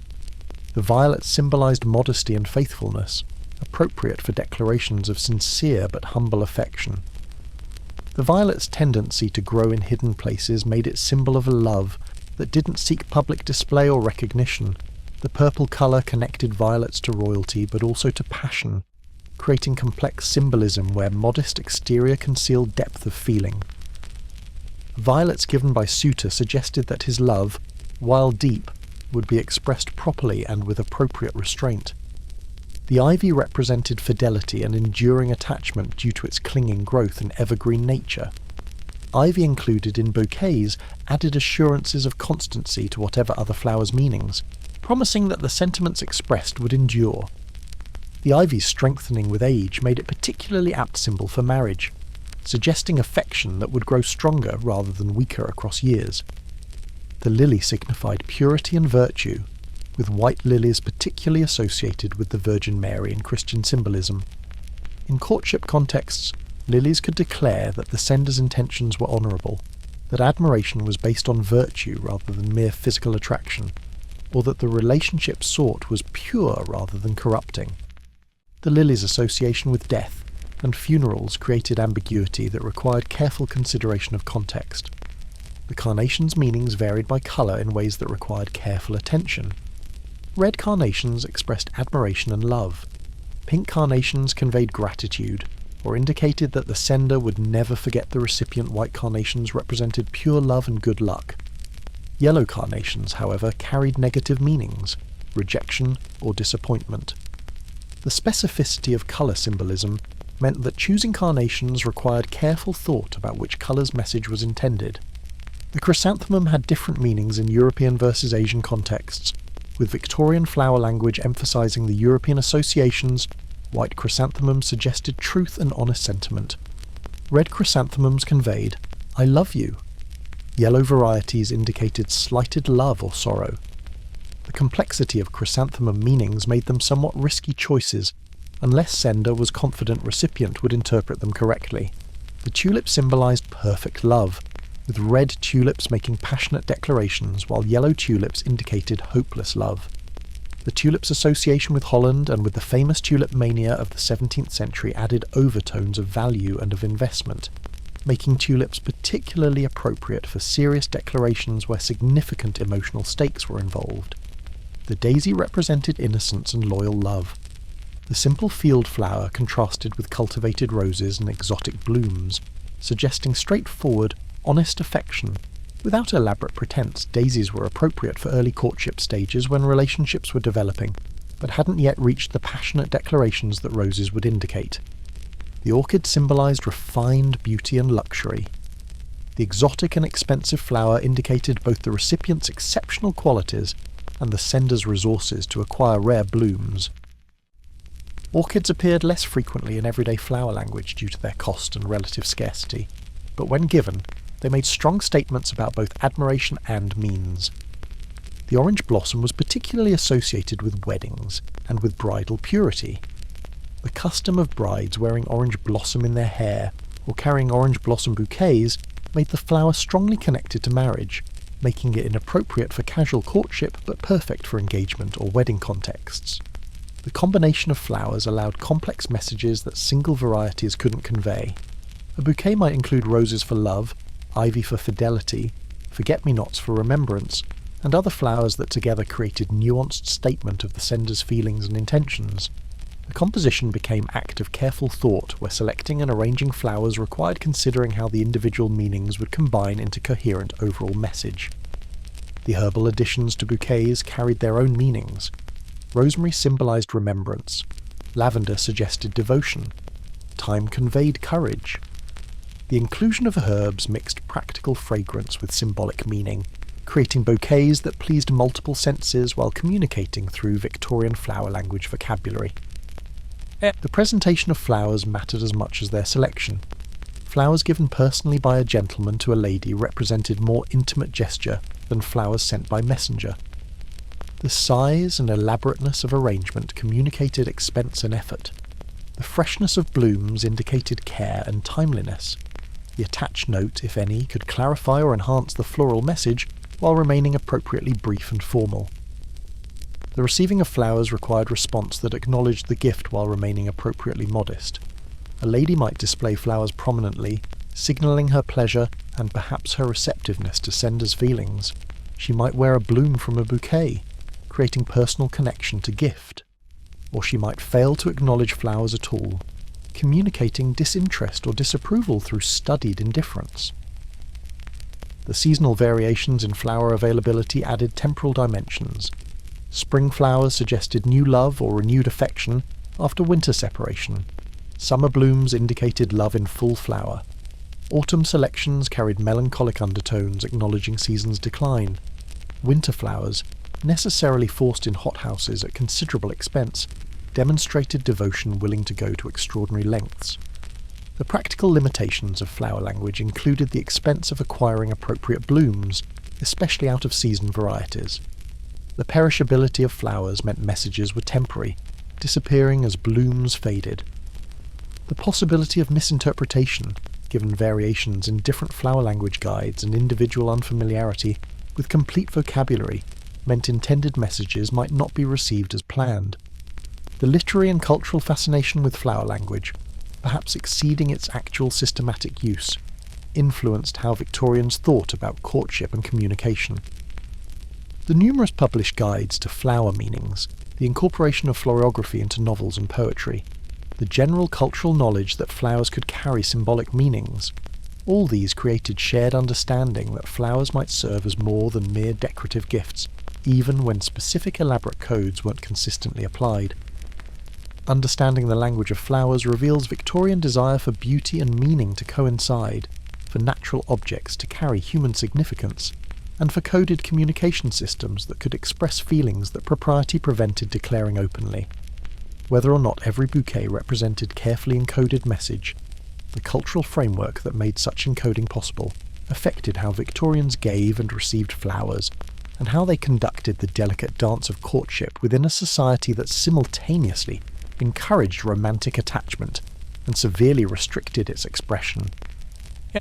The violet symbolized modesty and faithfulness, appropriate for declarations of sincere but humble affection. The violet's tendency to grow in hidden places made it symbol of a love that didn't seek public display or recognition. The purple colour connected violets to royalty but also to passion, creating complex symbolism where modest exterior concealed depth of feeling. Violets given by suitor suggested that his love, while deep, would be expressed properly and with appropriate restraint. The ivy represented fidelity and enduring attachment due to its clinging growth and evergreen nature. Ivy included in bouquets added assurances of constancy to whatever other flowers' meanings, promising that the sentiments expressed would endure. The ivy's strengthening with age made it a particularly apt symbol for marriage, suggesting affection that would grow stronger rather than weaker across years. The lily signified purity and virtue, with white lilies particularly associated with the Virgin Mary in Christian symbolism. In courtship contexts, lilies could declare that the sender's intentions were honourable, that admiration was based on virtue rather than mere physical attraction, or that the relationship sought was pure rather than corrupting. The lily's association with death and funerals created ambiguity that required careful consideration of context. The carnation's meanings varied by colour in ways that required careful attention. Red carnations expressed admiration and love. Pink carnations conveyed gratitude, or indicated that the sender would never forget the recipient. White carnations represented pure love and good luck. Yellow carnations, however, carried negative meanings, rejection or disappointment. The specificity of colour symbolism meant that choosing carnations required careful thought about which colour's message was intended. The chrysanthemum had different meanings in European versus Asian contexts, with Victorian flower language emphasising the European associations. White chrysanthemums suggested truth and honest sentiment. Red chrysanthemums conveyed, "I love you." Yellow varieties indicated slighted love or sorrow. The complexity of chrysanthemum meanings made them somewhat risky choices, unless sender was confident recipient would interpret them correctly. The tulip symbolised perfect love, with red tulips making passionate declarations while yellow tulips indicated hopeless love. The tulip's association with Holland and with the famous tulip mania of the 17th century added overtones of value and of investment, making tulips particularly appropriate for serious declarations where significant emotional stakes were involved. The daisy represented innocence and loyal love. The simple field flower contrasted with cultivated roses and exotic blooms, suggesting straightforward, honest affection. Without elaborate pretense, daisies were appropriate for early courtship stages when relationships were developing, but hadn't yet reached the passionate declarations that roses would indicate. The orchid symbolised refined beauty and luxury. The exotic and expensive flower indicated both the recipient's exceptional qualities and the sender's resources to acquire rare blooms. Orchids appeared less frequently in everyday flower language due to their cost and relative scarcity, but when given, they made strong statements about both admiration and means. The orange blossom was particularly associated with weddings and with bridal purity. The custom of brides wearing orange blossom in their hair or carrying orange blossom bouquets made the flower strongly connected to marriage, making it inappropriate for casual courtship but perfect for engagement or wedding contexts. The combination of flowers allowed complex messages that single varieties couldn't convey. A bouquet might include roses for love, ivy for fidelity, forget-me-nots for remembrance, and other flowers that together created nuanced statement of the sender's feelings and intentions. The composition became act of careful thought, where selecting and arranging flowers required considering how the individual meanings would combine into coherent overall message. The herbal additions to bouquets carried their own meanings. Rosemary symbolised remembrance. Lavender suggested devotion. Thyme conveyed courage. The inclusion of herbs mixed practical fragrance with symbolic meaning, creating bouquets that pleased multiple senses while communicating through Victorian flower language vocabulary. The presentation of flowers mattered as much as their selection. Flowers given personally by a gentleman to a lady represented more intimate gesture than flowers sent by messenger. The size and elaborateness of arrangement communicated expense and effort. The freshness of blooms indicated care and timeliness. The attached note, if any, could clarify or enhance the floral message while remaining appropriately brief and formal. The receiving of flowers required response that acknowledged the gift while remaining appropriately modest. A lady might display flowers prominently, signalling her pleasure and perhaps her receptiveness to sender's feelings. She might wear a bloom from a bouquet, creating personal connection to gift. Or she might fail to acknowledge flowers at all, communicating disinterest or disapproval through studied indifference. The seasonal variations in flower availability added temporal dimensions. Spring flowers suggested new love or renewed affection after winter separation. Summer blooms indicated love in full flower. Autumn selections carried melancholic undertones acknowledging season's decline. Winter flowers, necessarily forced in hothouses at considerable expense, demonstrated devotion willing to go to extraordinary lengths. The practical limitations of flower language included the expense of acquiring appropriate blooms, especially out-of-season varieties. The perishability of flowers meant messages were temporary, disappearing as blooms faded. The possibility of misinterpretation, given variations in different flower language guides and individual unfamiliarity with complete vocabulary, meant intended messages might not be received as planned. The literary and cultural fascination with flower language, perhaps exceeding its actual systematic use, influenced how Victorians thought about courtship and communication. The numerous published guides to flower meanings, the incorporation of florography into novels and poetry, the general cultural knowledge that flowers could carry symbolic meanings, all these created shared understanding that flowers might serve as more than mere decorative gifts, even when specific elaborate codes weren't consistently applied. Understanding the language of flowers reveals Victorian desire for beauty and meaning to coincide, for natural objects to carry human significance, and for coded communication systems that could express feelings that propriety prevented declaring openly. Whether or not every bouquet represented carefully encoded message, the cultural framework that made such encoding possible affected how Victorians gave and received flowers, and how they conducted the delicate dance of courtship within a society that simultaneously encouraged romantic attachment and severely restricted its expression.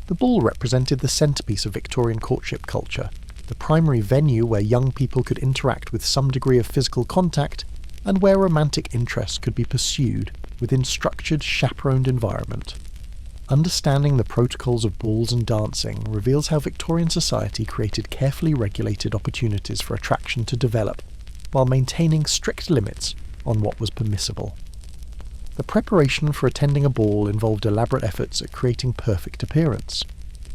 The ball represented the centrepiece of Victorian courtship culture, the primary venue where young people could interact with some degree of physical contact and where romantic interests could be pursued within structured, chaperoned environment. Understanding the protocols of balls and dancing reveals how Victorian society created carefully regulated opportunities for attraction to develop, while maintaining strict limits on what was permissible. The preparation for attending a ball involved elaborate efforts at creating perfect appearance.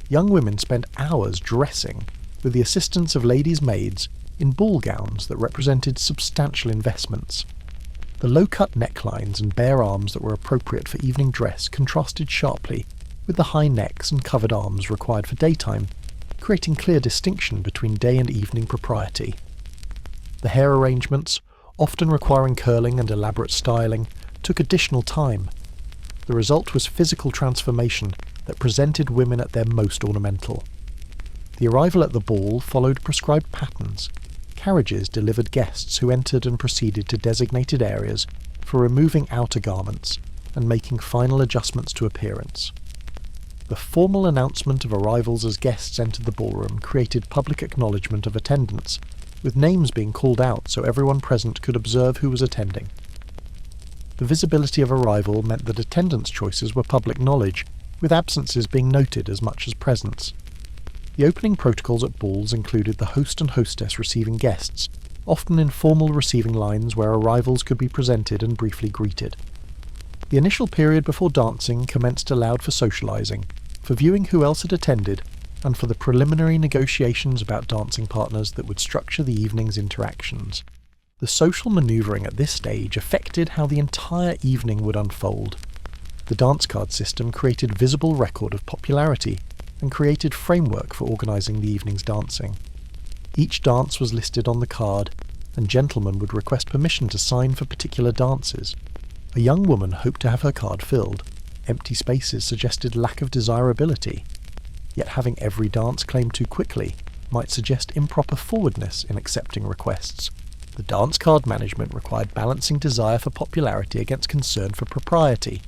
Young women spent hours dressing, with the assistance of ladies' maids, in ball gowns that represented substantial investments. The low-cut necklines and bare arms that were appropriate for evening dress contrasted sharply with the high necks and covered arms required for daytime, creating clear distinction between day and evening propriety. The hair arrangements, often requiring curling and elaborate styling, took additional time. The result was physical transformation that presented women at their most ornamental. The arrival at the ball followed prescribed patterns. Carriages delivered guests who entered and proceeded to designated areas for removing outer garments and making final adjustments to appearance. The formal announcement of arrivals as guests entered the ballroom created public acknowledgement of attendance, with names being called out so everyone present could observe who was attending. The visibility of arrival meant that attendance choices were public knowledge, with absences being noted as much as presence. The opening protocols at balls included the host and hostess receiving guests, often in formal receiving lines where arrivals could be presented and briefly greeted. The initial period before dancing commenced allowed for socialising, for viewing who else had attended, and for the preliminary negotiations about dancing partners that would structure the evening's interactions. The social manoeuvring at this stage affected how the entire evening would unfold. The dance card system created visible record of popularity and created framework for organising the evening's dancing. Each dance was listed on the card, and gentlemen would request permission to sign for particular dances. A young woman hoped to have her card filled. Empty spaces suggested lack of desirability. Yet having every dance claimed too quickly might suggest improper forwardness in accepting requests. The dance card management required balancing desire for popularity against concern for propriety.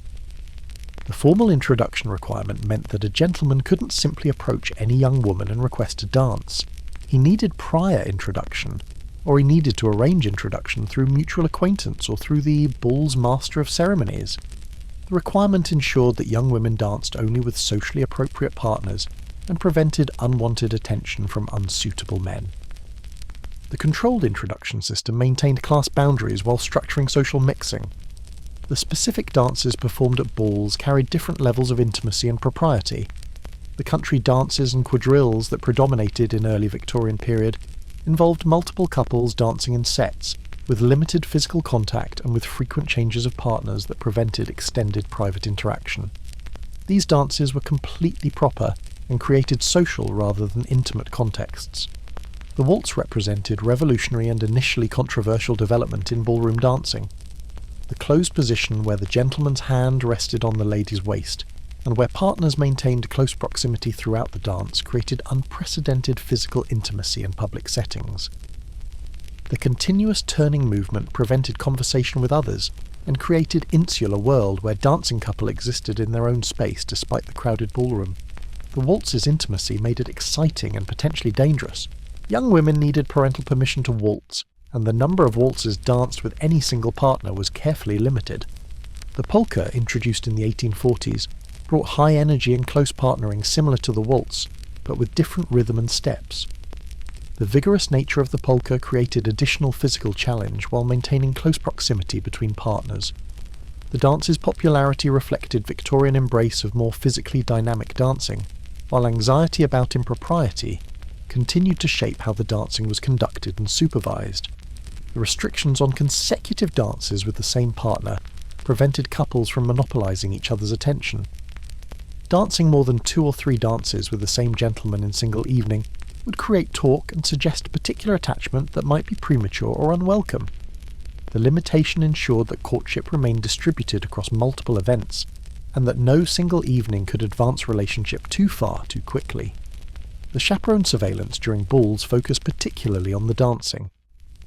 The formal introduction requirement meant that a gentleman couldn't simply approach any young woman and request to dance. He needed prior introduction, or he needed to arrange introduction through mutual acquaintance or through the bull's master of ceremonies. The requirement ensured that young women danced only with socially appropriate partners and prevented unwanted attention from unsuitable men. The controlled introduction system maintained class boundaries while structuring social mixing. The specific dances performed at balls carried different levels of intimacy and propriety. The country dances and quadrilles that predominated in early Victorian period involved multiple couples dancing in sets, with limited physical contact and with frequent changes of partners that prevented extended private interaction. These dances were completely proper and created social rather than intimate contexts. The waltz represented revolutionary and initially controversial development in ballroom dancing. The closed position where the gentleman's hand rested on the lady's waist, and where partners maintained close proximity throughout the dance, created unprecedented physical intimacy in public settings. The continuous turning movement prevented conversation with others, and created insular world where dancing couple existed in their own space despite the crowded ballroom. The waltz's intimacy made it exciting and potentially dangerous. Young women needed parental permission to waltz, and the number of waltzes danced with any single partner was carefully limited. The polka, introduced in the 1840s, brought high energy and close partnering similar to the waltz, but with different rhythm and steps. The vigorous nature of the polka created additional physical challenge while maintaining close proximity between partners. The dance's popularity reflected Victorian embrace of more physically dynamic dancing, while anxiety about impropriety continued to shape how the dancing was conducted and supervised. The restrictions on consecutive dances with the same partner prevented couples from monopolizing each other's attention. Dancing more than 2 or 3 dances with the same gentleman in single evening would create talk and suggest particular attachment that might be premature or unwelcome. The limitation ensured that courtship remained distributed across multiple events, and that no single evening could advance relationship too far too quickly. The chaperone surveillance during balls focused particularly on the dancing.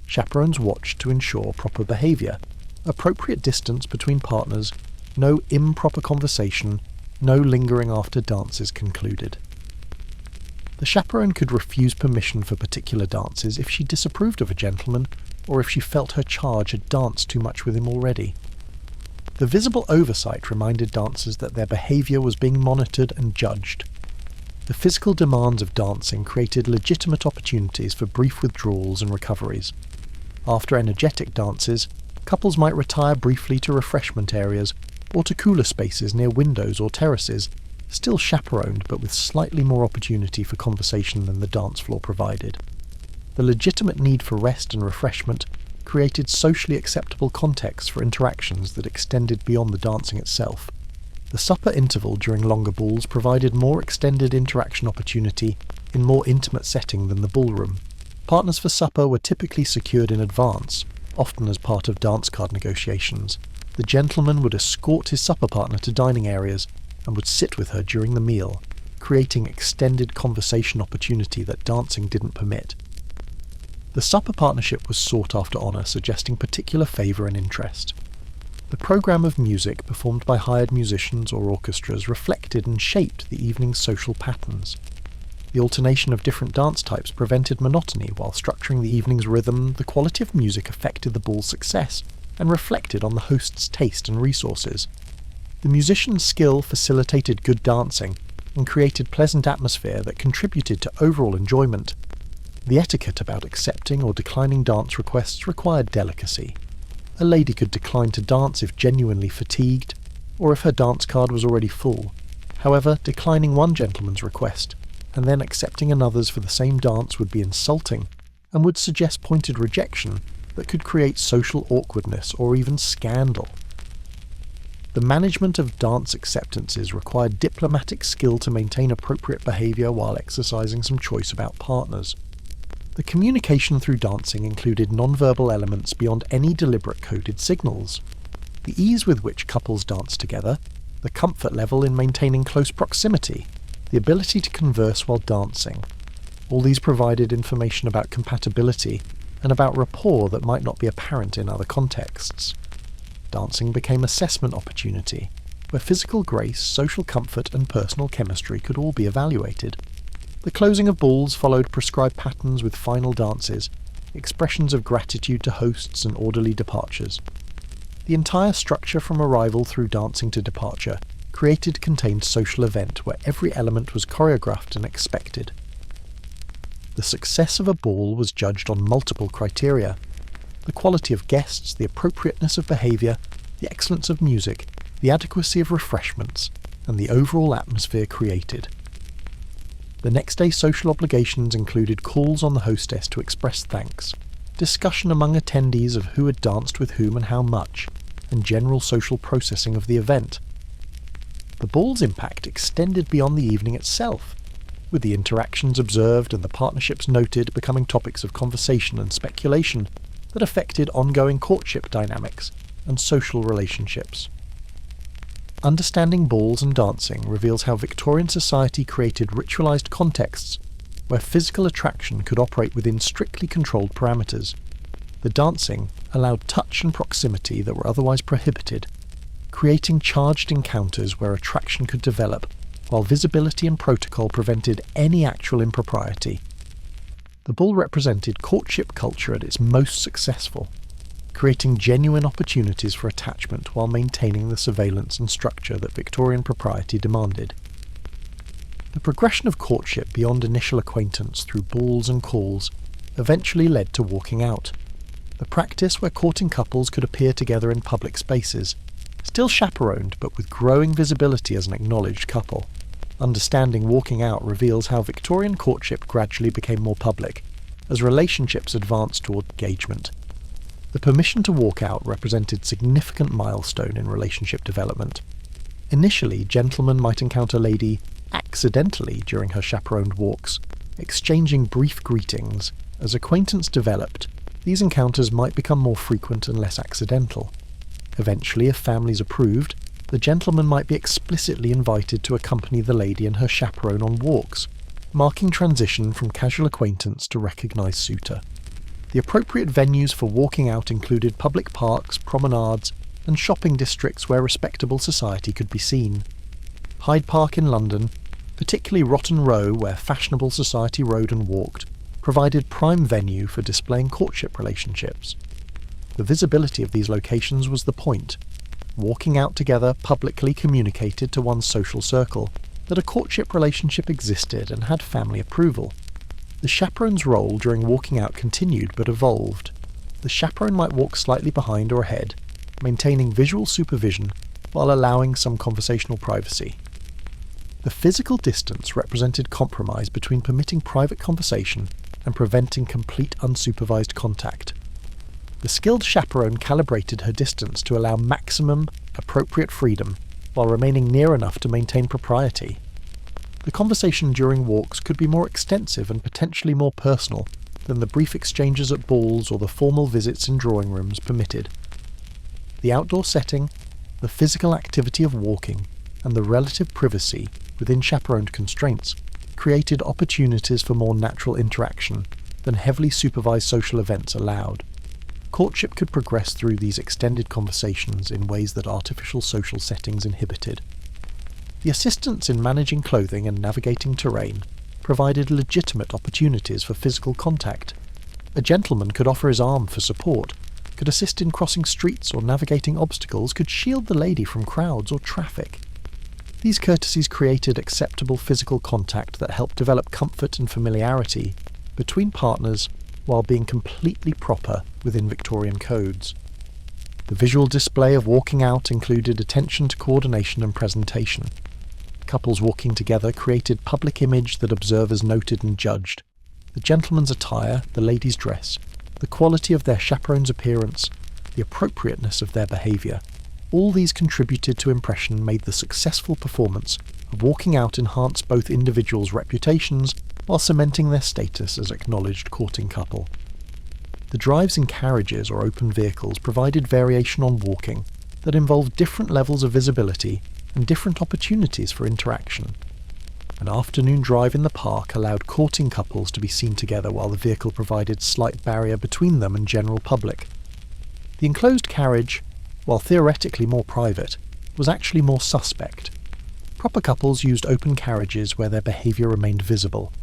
Chaperones watched to ensure proper behaviour, appropriate distance between partners, no improper conversation, no lingering after dances concluded. The chaperone could refuse permission for particular dances if she disapproved of a gentleman or if she felt her charge had danced too much with him already. The visible oversight reminded dancers that their behaviour was being monitored and judged. The physical demands of dancing created legitimate opportunities for brief withdrawals and recoveries. After energetic dances, couples might retire briefly to refreshment areas or to cooler spaces near windows or terraces, still chaperoned but with slightly more opportunity for conversation than the dance floor provided. The legitimate need for rest and refreshment created socially acceptable contexts for interactions that extended beyond the dancing itself. The supper interval during longer balls provided more extended interaction opportunity in more intimate setting than the ballroom. Partners for supper were typically secured in advance, often as part of dance card negotiations. The gentleman would escort his supper partner to dining areas and would sit with her during the meal, creating extended conversation opportunity that dancing didn't permit. The supper partnership was sought after honour, suggesting particular favour and interest. The programme of music performed by hired musicians or orchestras reflected and shaped the evening's social patterns. The alternation of different dance types prevented monotony while structuring the evening's rhythm. The quality of music affected the ball's success and reflected on the host's taste and resources. The musician's skill facilitated good dancing and created pleasant atmosphere that contributed to overall enjoyment. The etiquette about accepting or declining dance requests required delicacy. A lady could decline to dance if genuinely fatigued, or if her dance card was already full. However, declining one gentleman's request and then accepting another's for the same dance would be insulting, and would suggest pointed rejection that could create social awkwardness or even scandal. The management of dance acceptances required diplomatic skill to maintain appropriate behaviour while exercising some choice about partners. The communication through dancing included non-verbal elements beyond any deliberate coded signals. The ease with which couples danced together, the comfort level in maintaining close proximity, the ability to converse while dancing. All these provided information about compatibility and about rapport that might not be apparent in other contexts. Dancing became assessment opportunity, where physical grace, social comfort and personal chemistry could all be evaluated. The closing of balls followed prescribed patterns with final dances, expressions of gratitude to hosts and orderly departures. The entire structure from arrival through dancing to departure created a contained social event where every element was choreographed and expected. The success of a ball was judged on multiple criteria: the quality of guests, the appropriateness of behaviour, the excellence of music, the adequacy of refreshments, and the overall atmosphere created. The next day's social obligations included calls on the hostess to express thanks, discussion among attendees of who had danced with whom and how much, and general social processing of the event. The ball's impact extended beyond the evening itself, with the interactions observed and the partnerships noted becoming topics of conversation and speculation that affected ongoing courtship dynamics and social relationships. Understanding balls and dancing reveals how Victorian society created ritualised contexts where physical attraction could operate within strictly controlled parameters. The dancing allowed touch and proximity that were otherwise prohibited, creating charged encounters where attraction could develop, while visibility and protocol prevented any actual impropriety. The ball represented courtship culture at its most successful, creating genuine opportunities for attachment while maintaining the surveillance and structure that Victorian propriety demanded. The progression of courtship beyond initial acquaintance through balls and calls eventually led to walking out, the practice where courting couples could appear together in public spaces, still chaperoned but with growing visibility as an acknowledged couple. Understanding walking out reveals how Victorian courtship gradually became more public, as relationships advanced toward engagement. The permission to walk out represented a significant milestone in relationship development. Initially, gentlemen might encounter lady accidentally during her chaperoned walks, exchanging brief greetings. As acquaintance developed, these encounters might become more frequent and less accidental. Eventually, if families approved, the gentleman might be explicitly invited to accompany the lady and her chaperone on walks, marking transition from casual acquaintance to recognised suitor. The appropriate venues for walking out included public parks, promenades, and shopping districts where respectable society could be seen. Hyde Park in London, particularly Rotten Row where fashionable society rode and walked, provided prime venue for displaying courtship relationships. The visibility of these locations was the point. Walking out together publicly communicated to one's social circle that a courtship relationship existed and had family approval. The chaperone's role during walking out continued but evolved. The chaperone might walk slightly behind or ahead, maintaining visual supervision while allowing some conversational privacy. The physical distance represented compromise between permitting private conversation and preventing complete unsupervised contact. The skilled chaperone calibrated her distance to allow maximum, appropriate freedom while remaining near enough to maintain propriety. The conversation during walks could be more extensive and potentially more personal than the brief exchanges at balls or the formal visits in drawing rooms permitted. The outdoor setting, the physical activity of walking, and the relative privacy within chaperoned constraints created opportunities for more natural interaction than heavily supervised social events allowed. Courtship could progress through these extended conversations in ways that artificial social settings inhibited. The assistance in managing clothing and navigating terrain provided legitimate opportunities for physical contact. A gentleman could offer his arm for support, could assist in crossing streets or navigating obstacles, could shield the lady from crowds or traffic. These courtesies created acceptable physical contact that helped develop comfort and familiarity between partners while being completely proper within Victorian codes. The visual display of walking out included attention to coordination and presentation. Couples walking together created public image that observers noted and judged. The gentleman's attire, the lady's dress, the quality of their chaperone's appearance, the appropriateness of their behaviour. All these contributed to impression made the successful performance of walking out enhance both individuals' reputations while cementing their status as acknowledged courting couple. The drives in carriages or open vehicles provided variation on walking that involved different levels of visibility and different opportunities for interaction. An afternoon drive in the park allowed courting couples to be seen together while the vehicle provided slight barrier between them and general public. The enclosed carriage, while theoretically more private, was actually more suspect. Proper couples used open carriages where their behaviour remained visible.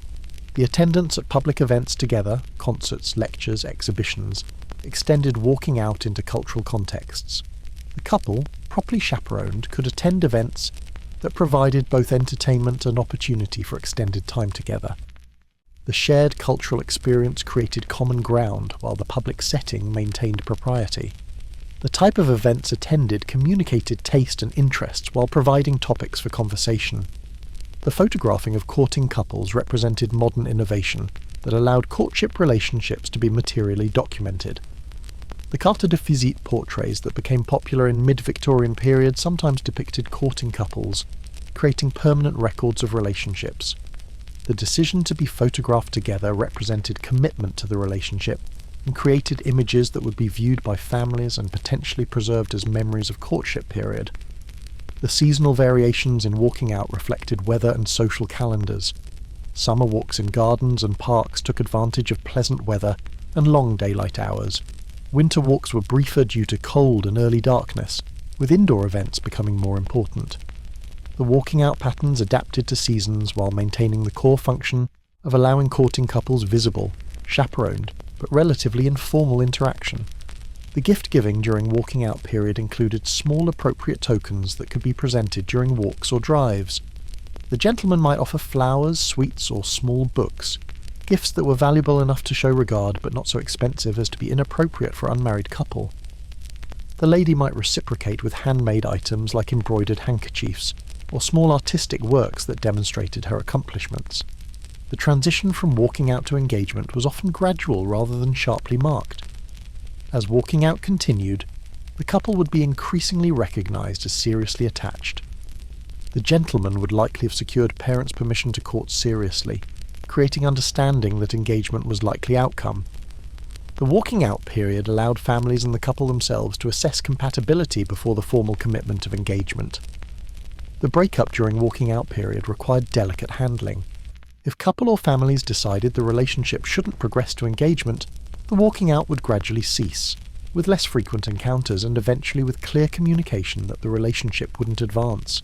The attendance at public events together, concerts, lectures, exhibitions, extended walking out into cultural contexts. The couple, properly chaperoned, could attend events that provided both entertainment and opportunity for extended time together. The shared cultural experience created common ground while the public setting maintained propriety. The type of events attended communicated taste and interests while providing topics for conversation. The photographing of courting couples represented modern innovation that allowed courtship relationships to be materially documented. The carte de visite portraits that became popular in mid-Victorian period sometimes depicted courting couples, creating permanent records of relationships. The decision to be photographed together represented commitment to the relationship and created images that would be viewed by families and potentially preserved as memories of courtship period. The seasonal variations in walking out reflected weather and social calendars. Summer walks in gardens and parks took advantage of pleasant weather and long daylight hours. Winter walks were briefer due to cold and early darkness, with indoor events becoming more important. The walking out patterns adapted to seasons while maintaining the core function of allowing courting couples visible, chaperoned, but relatively informal interaction. The gift-giving during walking out period included small appropriate tokens that could be presented during walks or drives. The gentleman might offer flowers, sweets, or small books, gifts that were valuable enough to show regard but not so expensive as to be inappropriate for an unmarried couple. The lady might reciprocate with handmade items like embroidered handkerchiefs, or small artistic works that demonstrated her accomplishments. The transition from walking out to engagement was often gradual rather than sharply marked. As walking out continued, the couple would be increasingly recognised as seriously attached. The gentleman would likely have secured parents' permission to court seriously, creating understanding that engagement was likely outcome. The walking out period allowed families and the couple themselves to assess compatibility before the formal commitment of engagement. The breakup during walking out period required delicate handling. If couple or families decided the relationship shouldn't progress to engagement, the walking out would gradually cease, with less frequent encounters and eventually with clear communication that the relationship wouldn't advance.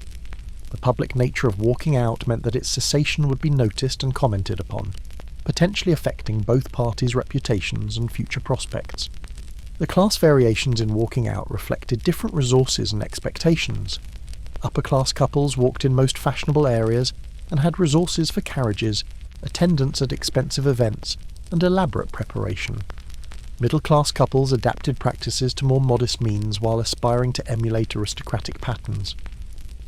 The public nature of walking out meant that its cessation would be noticed and commented upon, potentially affecting both parties' reputations and future prospects. The class variations in walking out reflected different resources and expectations. Upper-class couples walked in most fashionable areas and had resources for carriages, attendance at expensive events, and elaborate preparation. Middle-class couples adapted practices to more modest means while aspiring to emulate aristocratic patterns.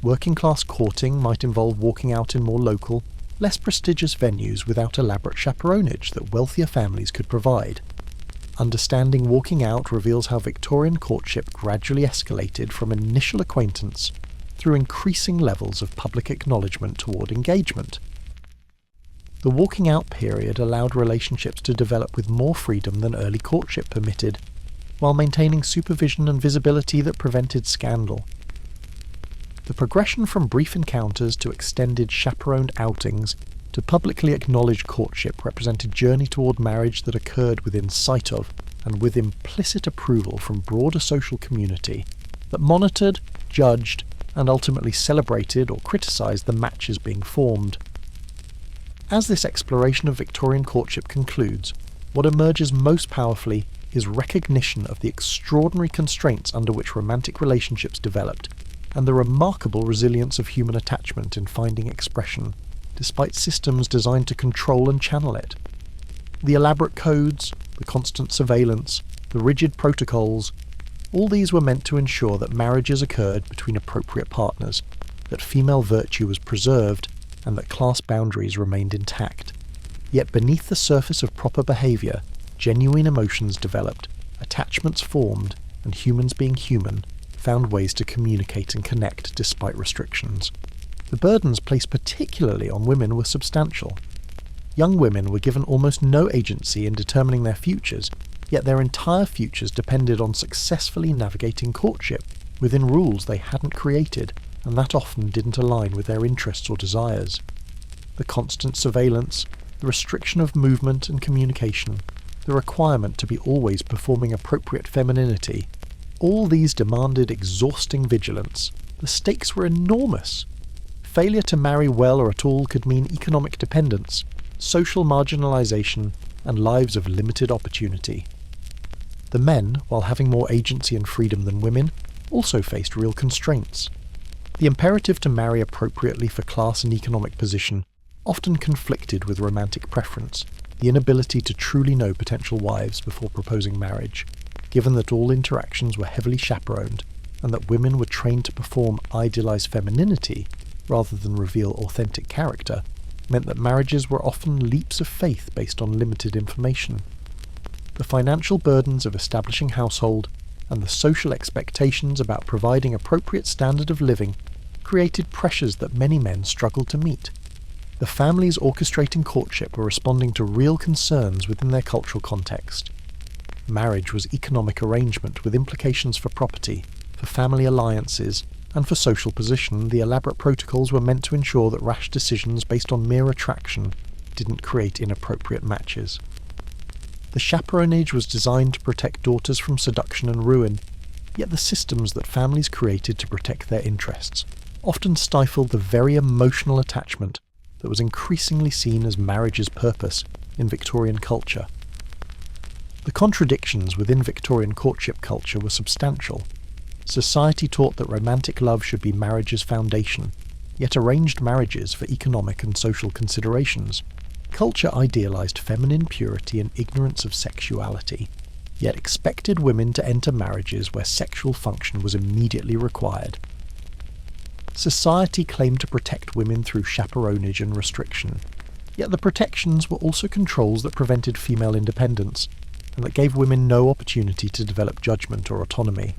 Working-class courting might involve walking out in more local, less prestigious venues without elaborate chaperonage that wealthier families could provide. Understanding walking out reveals how Victorian courtship gradually escalated from initial acquaintance through increasing levels of public acknowledgement toward engagement. The walking out period allowed relationships to develop with more freedom than early courtship permitted, while maintaining supervision and visibility that prevented scandal. The progression from brief encounters to extended chaperoned outings to publicly acknowledged courtship represented a journey toward marriage that occurred within sight of and with implicit approval from broader social community that monitored, judged, and ultimately celebrated or criticised the matches being formed. As this exploration of Victorian courtship concludes, what emerges most powerfully is recognition of the extraordinary constraints under which romantic relationships developed, and the remarkable resilience of human attachment in finding expression, despite systems designed to control and channel it. The elaborate codes, the constant surveillance, the rigid protocols, all these were meant to ensure that marriages occurred between appropriate partners, that female virtue was preserved, and that class boundaries remained intact. Yet beneath the surface of proper behaviour, genuine emotions developed, attachments formed, and humans being human, found ways to communicate and connect despite restrictions. The burdens placed particularly on women were substantial. Young women were given almost no agency in determining their futures, yet their entire futures depended on successfully navigating courtship within rules they hadn't created and that often didn't align with their interests or desires. The constant surveillance, the restriction of movement and communication, the requirement to be always performing appropriate femininity, all these demanded exhausting vigilance. The stakes were enormous. Failure to marry well or at all could mean economic dependence, social marginalisation, and lives of limited opportunity. The men, while having more agency and freedom than women, also faced real constraints. The imperative to marry appropriately for class and economic position often conflicted with romantic preference, the inability to truly know potential wives before proposing marriage, given that all interactions were heavily chaperoned and that women were trained to perform idealised femininity rather than reveal authentic character, meant that marriages were often leaps of faith based on limited information. The financial burdens of establishing household and the social expectations about providing appropriate standard of living created pressures that many men struggled to meet. The families orchestrating courtship were responding to real concerns within their cultural context. Marriage was economic arrangement with implications for property, for family alliances, and for social position. The elaborate protocols were meant to ensure that rash decisions based on mere attraction didn't create inappropriate matches. The chaperonage was designed to protect daughters from seduction and ruin, yet the systems that families created to protect their interests often stifled the very emotional attachment that was increasingly seen as marriage's purpose in Victorian culture. The contradictions within Victorian courtship culture were substantial. Society taught that romantic love should be marriage's foundation, yet arranged marriages for economic and social considerations. Culture idealised feminine purity and ignorance of sexuality, yet expected women to enter marriages where sexual function was immediately required. Society claimed to protect women through chaperonage and restriction, yet the protections were also controls that prevented female independence, and that gave women no opportunity to develop judgment or autonomy.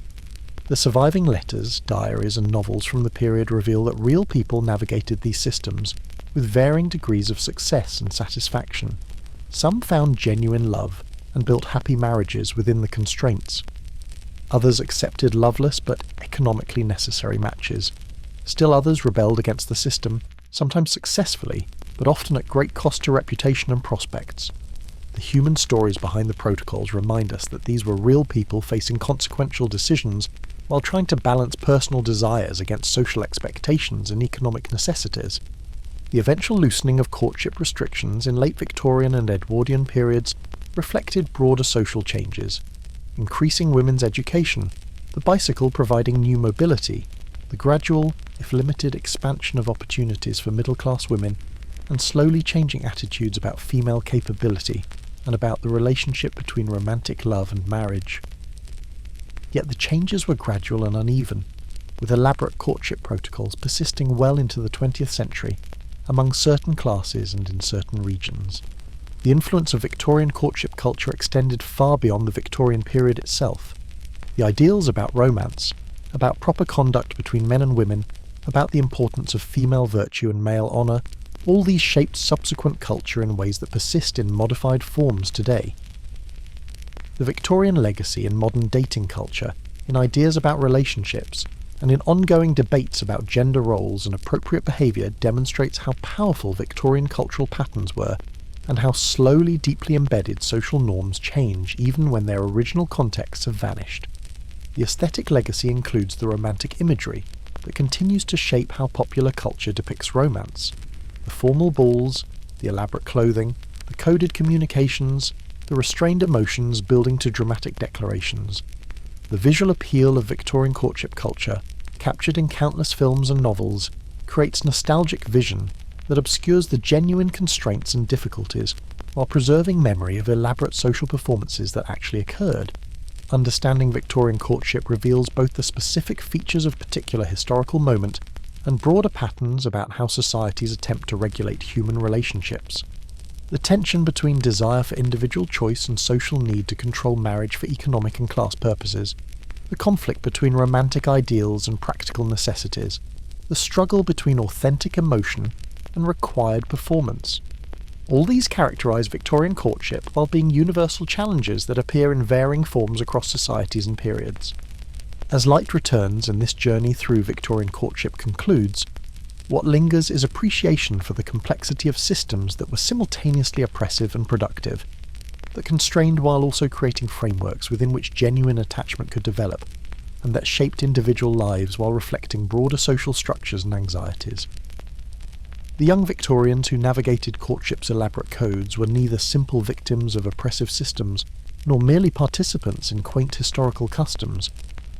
The surviving letters, diaries, and novels from the period reveal that real people navigated these systems with varying degrees of success and satisfaction. Some found genuine love and built happy marriages within the constraints. Others accepted loveless but economically necessary matches. Still others rebelled against the system, sometimes successfully, but often at great cost to reputation and prospects. The human stories behind the protocols remind us that these were real people facing consequential decisions while trying to balance personal desires against social expectations and economic necessities. The eventual loosening of courtship restrictions in late Victorian and Edwardian periods reflected broader social changes, increasing women's education, the bicycle providing new mobility, the gradual, if limited, expansion of opportunities for middle-class women, and slowly changing attitudes about female capability and about the relationship between romantic love and marriage. Yet the changes were gradual and uneven, with elaborate courtship protocols persisting well into the 20th century among certain classes and in certain regions. The influence of Victorian courtship culture extended far beyond the Victorian period itself. The ideals about romance, about proper conduct between men and women, about the importance of female virtue and male honour, all these shaped subsequent culture in ways that persist in modified forms today. The Victorian legacy in modern dating culture, in ideas about relationships, and in ongoing debates about gender roles and appropriate behaviour demonstrates how powerful Victorian cultural patterns were, and how slowly deeply embedded social norms change even when their original contexts have vanished. The aesthetic legacy includes the romantic imagery that continues to shape how popular culture depicts romance. The formal balls, the elaborate clothing, the coded communications, the restrained emotions building to dramatic declarations. The visual appeal of Victorian courtship culture, captured in countless films and novels, creates nostalgic vision that obscures the genuine constraints and difficulties while preserving memory of elaborate social performances that actually occurred. Understanding Victorian courtship reveals both the specific features of a particular historical moment and broader patterns about how societies attempt to regulate human relationships. The tension between desire for individual choice and social need to control marriage for economic and class purposes, the conflict between romantic ideals and practical necessities, the struggle between authentic emotion and required performance. All these characterise Victorian courtship while being universal challenges that appear in varying forms across societies and periods. As light returns and this journey through Victorian courtship concludes, what lingers is appreciation for the complexity of systems that were simultaneously oppressive and productive, that constrained while also creating frameworks within which genuine attachment could develop, and that shaped individual lives while reflecting broader social structures and anxieties. The young Victorians who navigated courtship's elaborate codes were neither simple victims of oppressive systems, nor merely participants in quaint historical customs,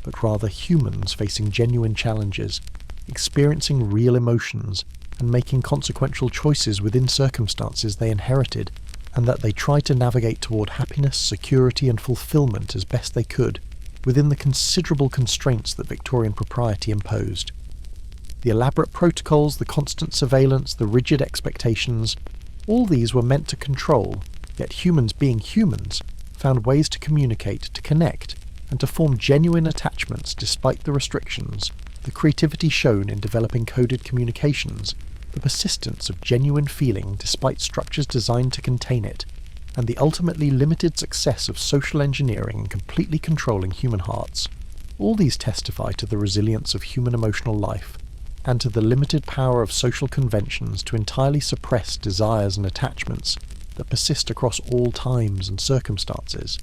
but rather humans facing genuine challenges, experiencing real emotions, and making consequential choices within circumstances they inherited, and that they tried to navigate toward happiness, security, and fulfillment as best they could, within the considerable constraints that Victorian propriety imposed. The elaborate protocols, the constant surveillance, the rigid expectations, all these were meant to control, yet humans being humans, found ways to communicate, to connect, and to form genuine attachments despite the restrictions, the creativity shown in developing coded communications, the persistence of genuine feeling despite structures designed to contain it, and the ultimately limited success of social engineering in completely controlling human hearts. All these testify to the resilience of human emotional life, and to the limited power of social conventions to entirely suppress desires and attachments that persist across all times and circumstances.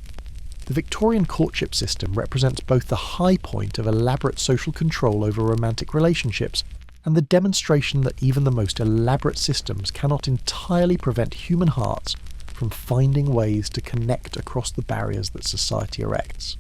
The Victorian courtship system represents both the high point of elaborate social control over romantic relationships and the demonstration that even the most elaborate systems cannot entirely prevent human hearts from finding ways to connect across the barriers that society erects.